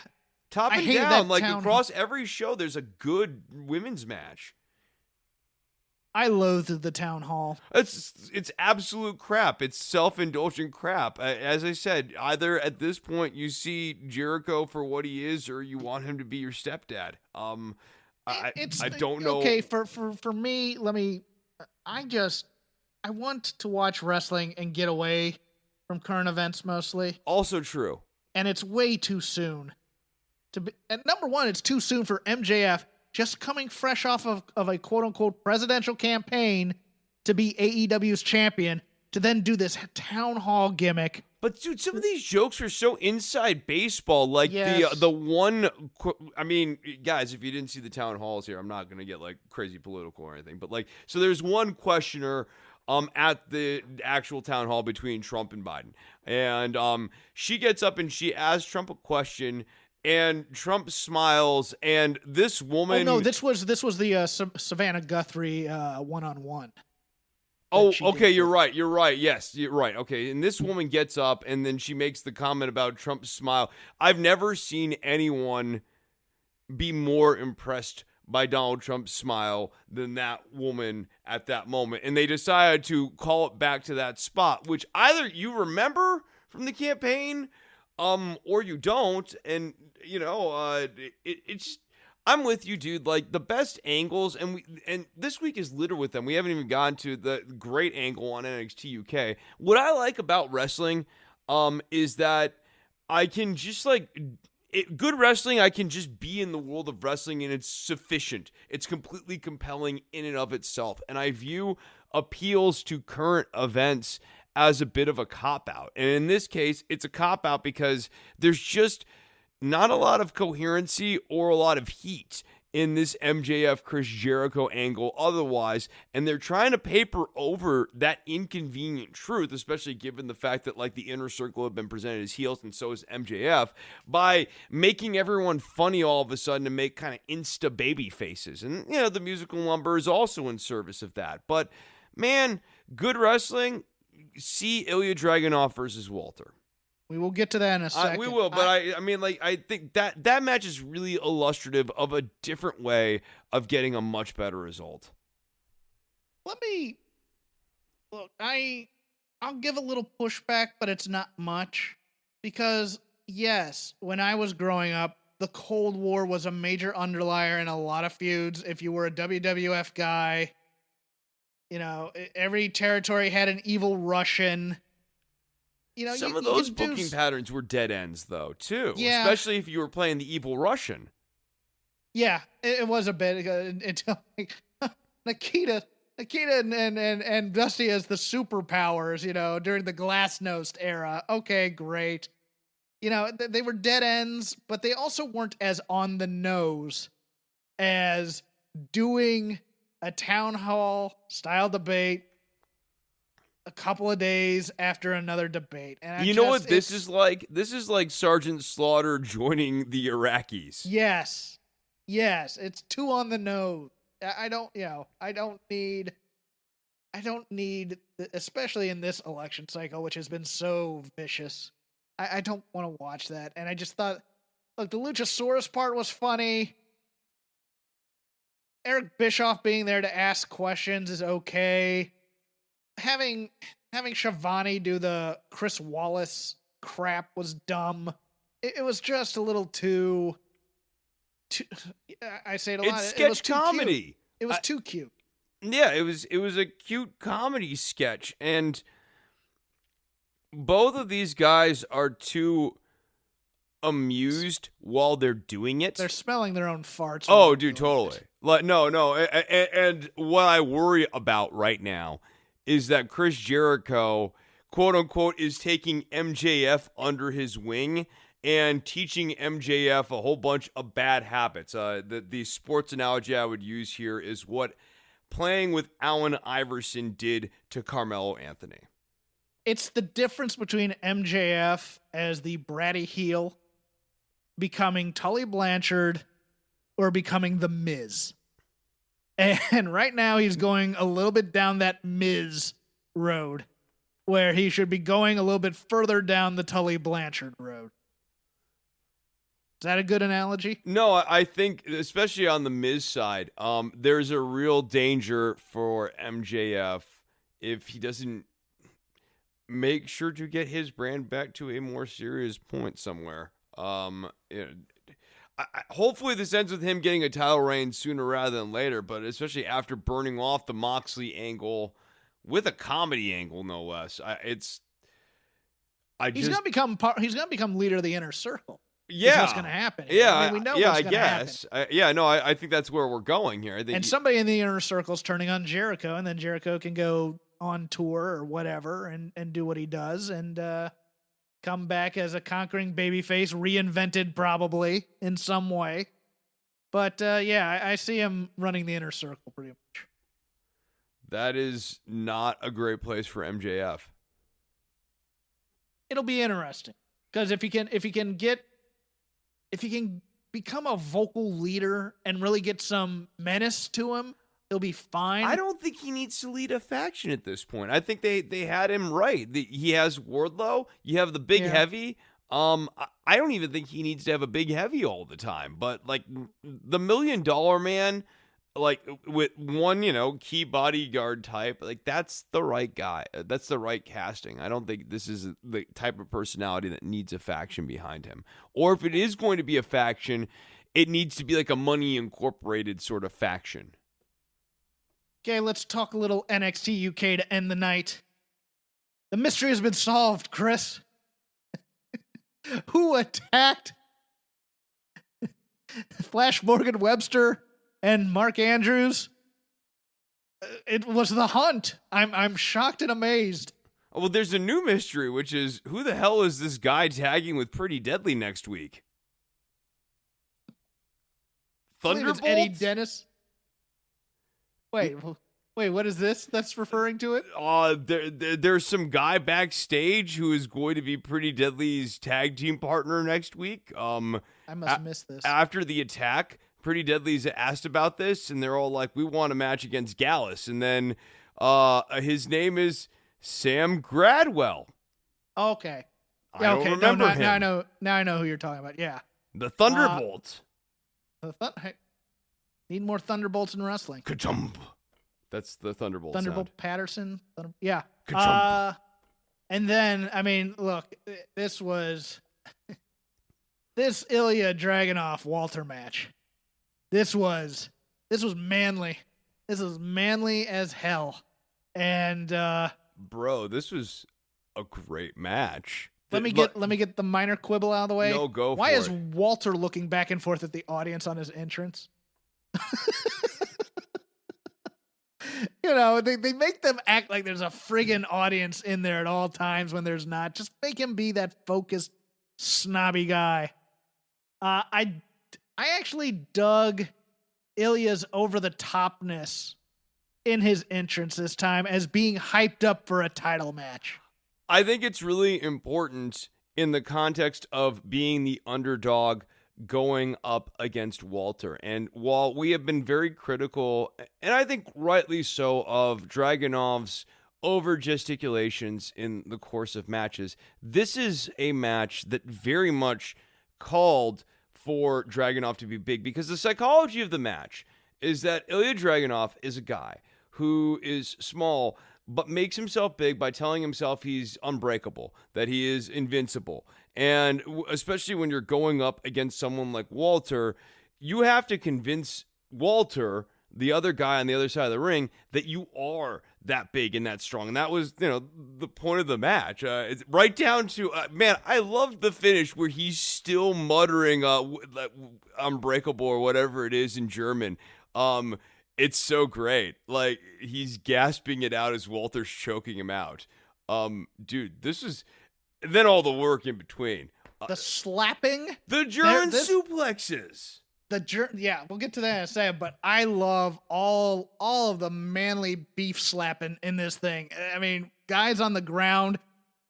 Top and down, like across every show, there's a good women's match. I loathed the town hall. It's absolute crap. It's self-indulgent crap. As I said, either at this point you see Jericho for what he is, or you want him to be your stepdad. I don't know. Okay, for me, I want to watch wrestling and get away from current events mostly. Also true. And it's way too soon. And number one, it's too soon for MJF, just coming fresh off of a quote-unquote presidential campaign to be AEW's champion, to then do this town hall gimmick. But dude, some of these jokes are so inside baseball. Like the one, I mean, guys, if you didn't see the town halls here, I'm not gonna get like crazy political or anything. But like, so there's one questioner at the actual town hall between Trump and Biden, and she gets up and she asks Trump a question. And Trump smiles, and this woman. Oh no, this was the Savannah Guthrie one-on-one. Oh, okay, you're right. Yes, you're right. Okay, and this woman gets up, and then she makes the comment about Trump's smile. I've never seen anyone be more impressed by Donald Trump's smile than that woman at that moment, and they decided to call it back to that spot, which either you remember from the campaign. Or you don't, and you know, it's. I'm with you, dude. Like the best angles, and this week is littered with them. We haven't even gotten to the great angle on NXT UK. What I like about wrestling, is that I can just good wrestling. I can just be in the world of wrestling, and it's sufficient. It's completely compelling in and of itself, and I view appeals to current events as a bit of a cop-out. And in this case, it's a cop-out because there's just not a lot of coherency or a lot of heat in this MJF Chris Jericho angle otherwise, and they're trying to paper over that inconvenient truth, especially given the fact that like the Inner Circle have been presented as heels and so is MJF, by making everyone funny all of a sudden and make kind of insta baby faces. And you know, the musical number is also in service of that. But man, good wrestling. See Ilya Dragunov versus Walter. We will get to that in a second. We will, but I mean, like, I think that match is really illustrative of a different way of getting a much better result. Let me look. I'll give a little pushback, but it's not much, because yes, when I was growing up, the Cold War was a major underlier in a lot of feuds. If you were a WWF guy, you know, every territory had an evil Russian. You know, some of those booking patterns were dead ends, though, too. Yeah. Especially if you were playing the evil Russian. Yeah, it was a bit until Nikita and Dusty as the superpowers, you know, during the Glasnost era. Okay, great. You know, they were dead ends, but they also weren't as on the nose as doing a town hall style debate a couple of days after another debate. And you know what this is like? This is like Sergeant Slaughter joining the Iraqis. Yes. Yes. It's too on the nose. I don't need, especially in this election cycle, which has been so vicious. I don't want to watch that. And I just thought look, the Luchasaurus part was funny. Eric Bischoff being there to ask questions is okay. Having Shivani do the Chris Wallace crap was dumb. It was just a little too. I say it a lot. It's It was sketch too comedy. Cute. It was too cute. Yeah, it was a cute comedy sketch, and both of these guys are too amused while they're doing it. They're smelling their own farts. Oh, dude, totally. Like, no. And what I worry about right now is that Chris Jericho, quote unquote, is taking MJF under his wing and teaching MJF a whole bunch of bad habits. The sports analogy I would use here is what playing with Allen Iverson did to Carmelo Anthony. It's the difference between MJF as the bratty heel becoming Tully Blanchard or becoming the Miz. And right now he's going a little bit down that Miz road where he should be going a little bit further down the Tully Blanchard road. Is that a good analogy? No, I think, especially on the Miz side, there's a real danger for MJF if he doesn't make sure to get his brand back to a more serious point somewhere. Hopefully this ends with him getting a title reign sooner rather than later, but especially after burning off the Moxley angle with a comedy angle, no less. He's gonna become leader of the Inner Circle. Yeah, what's gonna happen. Yeah, I mean, we know yeah, what's I gonna guess. happen. I think that's where we're going here. I think and somebody in the Inner Circle's turning on Jericho, and then Jericho can go on tour or whatever and do what he does and come back as a conquering babyface, reinvented probably in some way. But I see him running the Inner Circle pretty much. that is not a great place for MJF. It'll be interesting because if he can become a vocal leader and really get some menace to him, he'll be fine. I don't think he needs to lead a faction at this point. I think they had him right. He has Wardlow. You have the big heavy. I don't even think he needs to have a big heavy all the time. But like the $1 Million Man, like with one, key bodyguard type, like that's the right guy. That's the right casting. I don't think this is the type of personality that needs a faction behind him. Or if it is going to be a faction, it needs to be like a Money Incorporated sort of faction. Okay, let's talk a little NXT UK to end the night. The mystery has been solved, Chris. Who attacked Flash Morgan Webster and Mark Andrews? It was the Hunt. I'm shocked and amazed. Well, there's a new mystery, which is who the hell is this guy tagging with Pretty Deadly next week? Thunderbolt? It's Eddie Dennis. Wait, what is this that's referring to it? There's some guy backstage who is going to be Pretty Deadly's tag team partner next week. I must have missed this. After the attack, Pretty Deadly's asked about this, and they're all like, we want a match against Gallus. And then his name is Sam Gradwell. Okay. I don't remember him. Now I know who you're talking about. Yeah. The Thunderbolt. Need more Thunderbolts in wrestling. Ka-chump. That's the Thunderbolt Thunderbolt sound. Patterson. Yeah. Ka-chump. And then, I mean, look, this was this Ilya Dragunov Walter match. This was manly. This was manly as hell. And bro, this was a great match. Let me get the minor quibble out of the way. No, go for it. Why is Walter looking back and forth at the audience on his entrance? They make them act like there's a friggin' audience in there at all times when there's not. Just make him be that focused, snobby guy. I actually dug Ilya's over-the-topness in his entrance this time as being hyped up for a title match. I think it's really important in the context of being the underdog going up against Walter. And while we have been very critical, and I think rightly so, of Dragunov's over gesticulations in the course of matches, this is a match that very much called for Dragunov to be big, because the psychology of the match is that Ilya Dragunov is a guy who is small but makes himself big by telling himself he's unbreakable, that he is invincible. And especially when you're going up against someone like Walter, you have to convince Walter, the other guy on the other side of the ring, that you are that big and that strong. And that was, the point of the match. It's right down to, man, I loved the finish where he's still muttering unbreakable or whatever it is in German. It's so great. Like, he's gasping it out as Walter's choking him out. Dude, this is... And then all the work in between. The slapping. The German suplexes. Yeah, we'll get to that in a second, but I love all of the manly beef slapping in this thing. I mean, guys on the ground,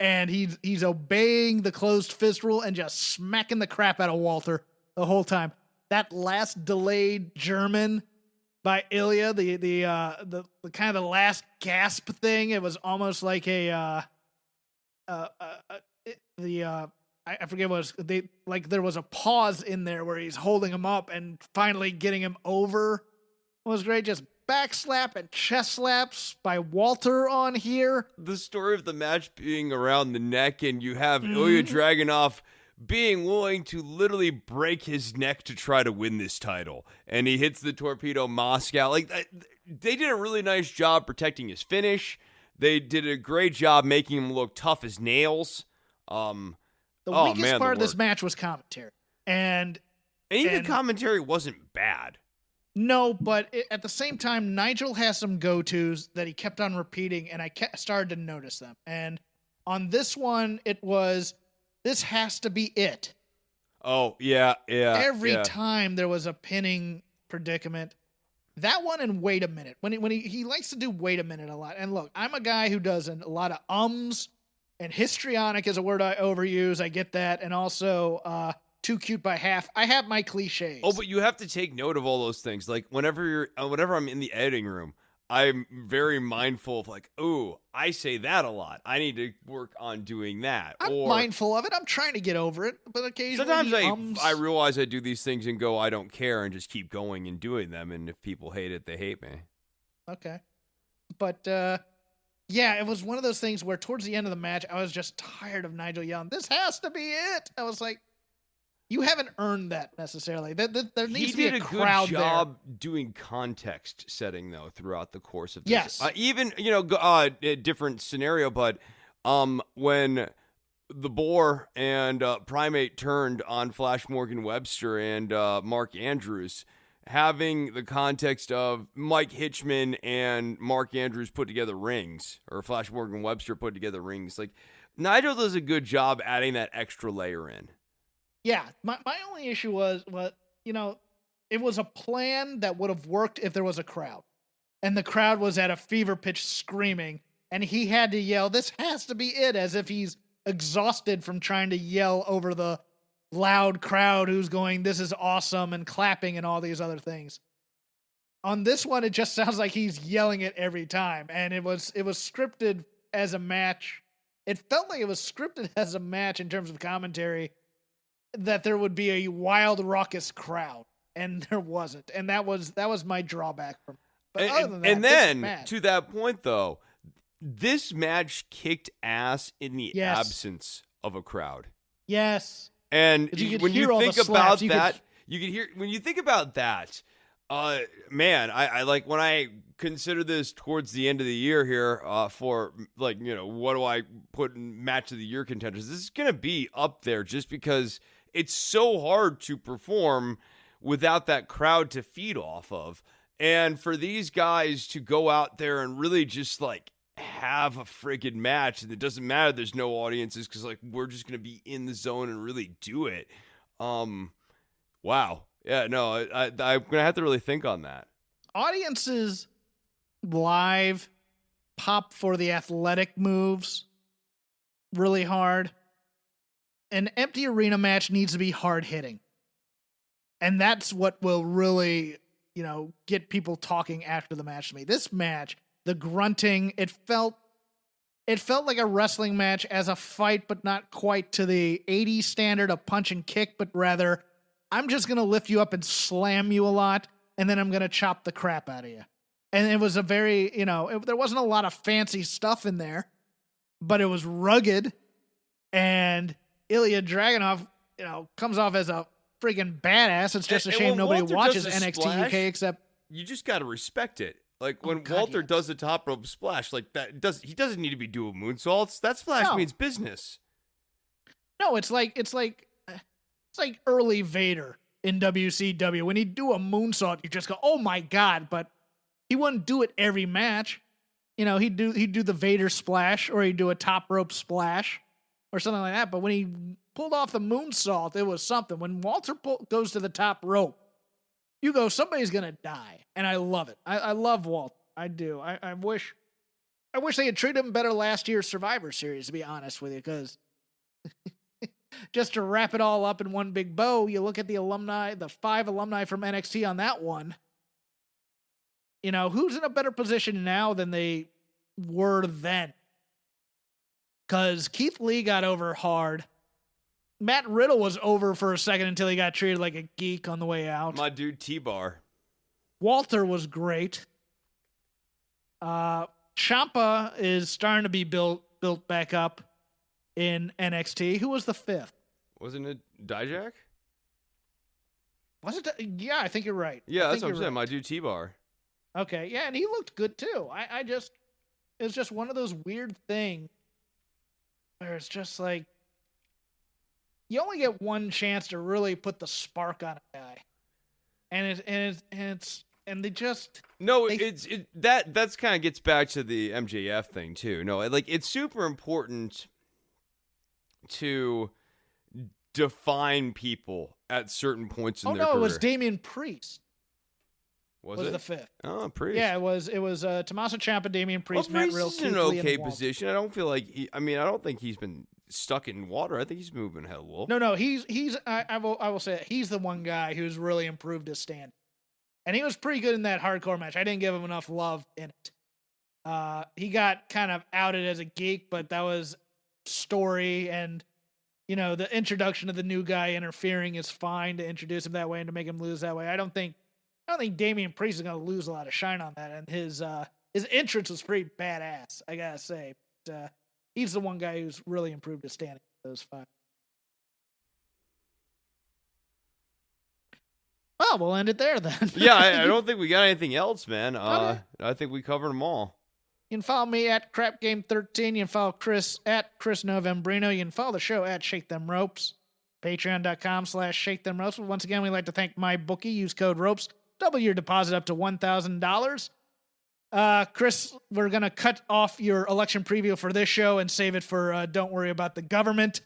and he's obeying the closed fist rule and just smacking the crap out of Walter the whole time. That last delayed German by Ilya, the kind of the last gasp thing, it was almost like I forget what it was, there was a pause in there where he's holding him up and finally getting him over. It was great. Just back slap and chest slaps by Walter on here. The story of the match being around the neck, and you have Ilya Dragunov being willing to literally break his neck to try to win this title. And he hits the Torpedo Moscow. Like, they did a really nice job protecting his finish. They did a great job making him look tough as nails. The weakest part of this match was commentary. And even commentary wasn't bad. No, but at the same time, Nigel has some go-tos that he kept on repeating, and I started to notice them. And on this one, it was, this has to be it. Oh, yeah. Every time there was a pinning predicament. That one and wait a minute. When he likes to do wait a minute a lot. And look, I'm a guy who does a lot of and histrionic is a word I overuse. I get that. And also too cute by half. I have my cliches. Oh, but you have to take note of all those things. Like whenever I'm in the editing room, I'm very mindful of like, ooh, I say that a lot. I need to work on doing that. I'm mindful of it. I'm trying to get over it, but occasionally sometimes I realize I do these things and go, I don't care, and just keep going and doing them. And if people hate it, they hate me. Okay, but yeah, it was one of those things where towards the end of the match, I was just tired of Nigel yelling, "This has to be it." I was like, you haven't earned that necessarily. There needs to be a crowd there. He did a good job doing context setting, though, throughout the course of this. Yes. Even, a different scenario, but when the Boar and Primate turned on Flash Morgan Webster and Mark Andrews, having the context of Mike Hitchman and Mark Andrews put together rings, or Flash Morgan Webster put together rings, like, Nigel does a good job adding that extra layer in. Yeah, my only issue was, it was a plan that would have worked if there was a crowd. And the crowd was at a fever pitch screaming, and he had to yell, "This has to be it," as if he's exhausted from trying to yell over the loud crowd who's going, "This is awesome," and clapping and all these other things. On this one, it just sounds like he's yelling it every time. And it was scripted as a match. It felt like it was scripted as a match in terms of commentary, that there would be a wild, raucous crowd, and there wasn't, and that was my drawback from. But other than that, and then to that point, though, this match kicked ass in the absence of a crowd. Yes, and when you think about that, you could hear when you think about that. Man, I like when I consider this towards the end of the year here, for what do I put in match of the year contenders? This is gonna be up there just because it's so hard to perform without that crowd to feed off of. And for these guys to go out there and really just have a friggin' match, and it doesn't matter there's no audiences because we're just going to be in the zone and really do it. Wow. Yeah, no, I'm going to have to really think on that. Audiences live pop for the athletic moves really hard. An empty arena match needs to be hard hitting. And that's what will really, get people talking after the match to me. This match, the grunting, it felt like a wrestling match as a fight, but not quite to the 80s standard of punch and kick, but rather I'm just going to lift you up and slam you a lot, and then I'm going to chop the crap out of you. And it was a very, there wasn't a lot of fancy stuff in there, but it was rugged. And Ilya Dragunov, comes off as a freaking badass. It's just a shame nobody Walter watches does a NXT splash, UK except you just got to respect it. Like when God, Walter yes. does the top rope splash, like that he doesn't need to be doing moonsaults. That splash No. means business. No, it's like early Vader in WCW. When he'd do a moonsault, you just go, "Oh my God!" But he wouldn't do it every match. He'd do the Vader splash, or he'd do a top rope splash, or something like that. But when he pulled off the moonsault, it was something. When Walter goes to the top rope, you go, somebody's gonna die, and I love it. I love Walter. I do. I wish they had treated him better last year's Survivor Series, to be honest with you, because just to wrap it all up in one big bow, you look at the 5 alumni from NXT on that one. Who's in a better position now than they were then? Because Keith Lee got over hard. Matt Riddle was over for a second until he got treated like a geek on the way out. My dude T-Bar. Walter was great. Ciampa is starting to be built back up in NXT. Who was the 5th? Wasn't it Dijak? Was it? Yeah, I think you're right. Yeah, I that's think what I'm you're saying. right. My dude T-Bar. Okay, yeah, and he looked good too. It's just one of those weird things where it's just like, you only get one chance to really put the spark on a guy. And they just... No, They- that's kind of gets back to the MJF thing too. No, like it's super important to define people at certain points in Oh their no, career. it was Damian Priest. Was Was it? the 5th. Oh, Priest. Yeah, it was Tommaso Ciampa, Damian Priest, Well, Matt Priest Riddle, is Keith in an Lee, and okay Walter. position. I don't feel like I don't think he's been stuck in water. I think he's moving hell wolf. No, he's I will say it, he's the one guy who's really improved his stand. And he was pretty good in that hardcore match. I didn't give him enough love in it. He got kind of outed as a geek, but that was story, and the introduction of the new guy interfering is fine to introduce him that way and to make him lose that way. I don't think Damian Priest is going to lose a lot of shine on that, and his entrance was pretty badass, I gotta say. But, he's the one guy who's really improved his standing in those 5. Well, we'll end it there then. Yeah, I don't think we got anything else, man. Okay. I think we covered them all. You can follow me at CrapGame13. You can follow Chris at Chris Novembrino. You can follow the show at Shake Them Ropes. Patreon.com/Shake Them Ropes. Once again, we'd like to thank MyBookie. Use code ROPES. Double your deposit up to $1,000. Chris, we're going to cut off your election preview for this show and save it for Don't Worry About the Government.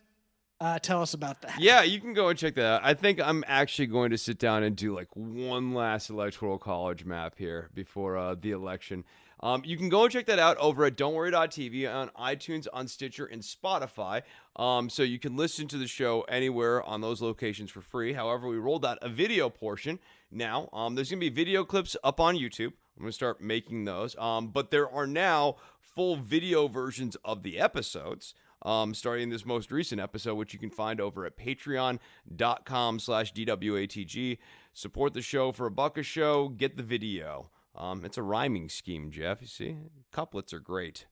Tell us about that. Yeah, you can go and check that out. I think I'm actually going to sit down and do like one last electoral college map here before the election. You can go and check that out over at don'tworry.tv on iTunes, on Stitcher, and Spotify. So you can listen to the show anywhere on those locations for free. However, we rolled out a video portion now. There's going to be video clips up on YouTube. I'm going to start making those. But there are now full video versions of the episodes. Starting this most recent episode, which you can find over at patreon.com/DWATG. Support the show for $1 a show. Get the video. It's a rhyming scheme, Jeff. You see? Couplets are great.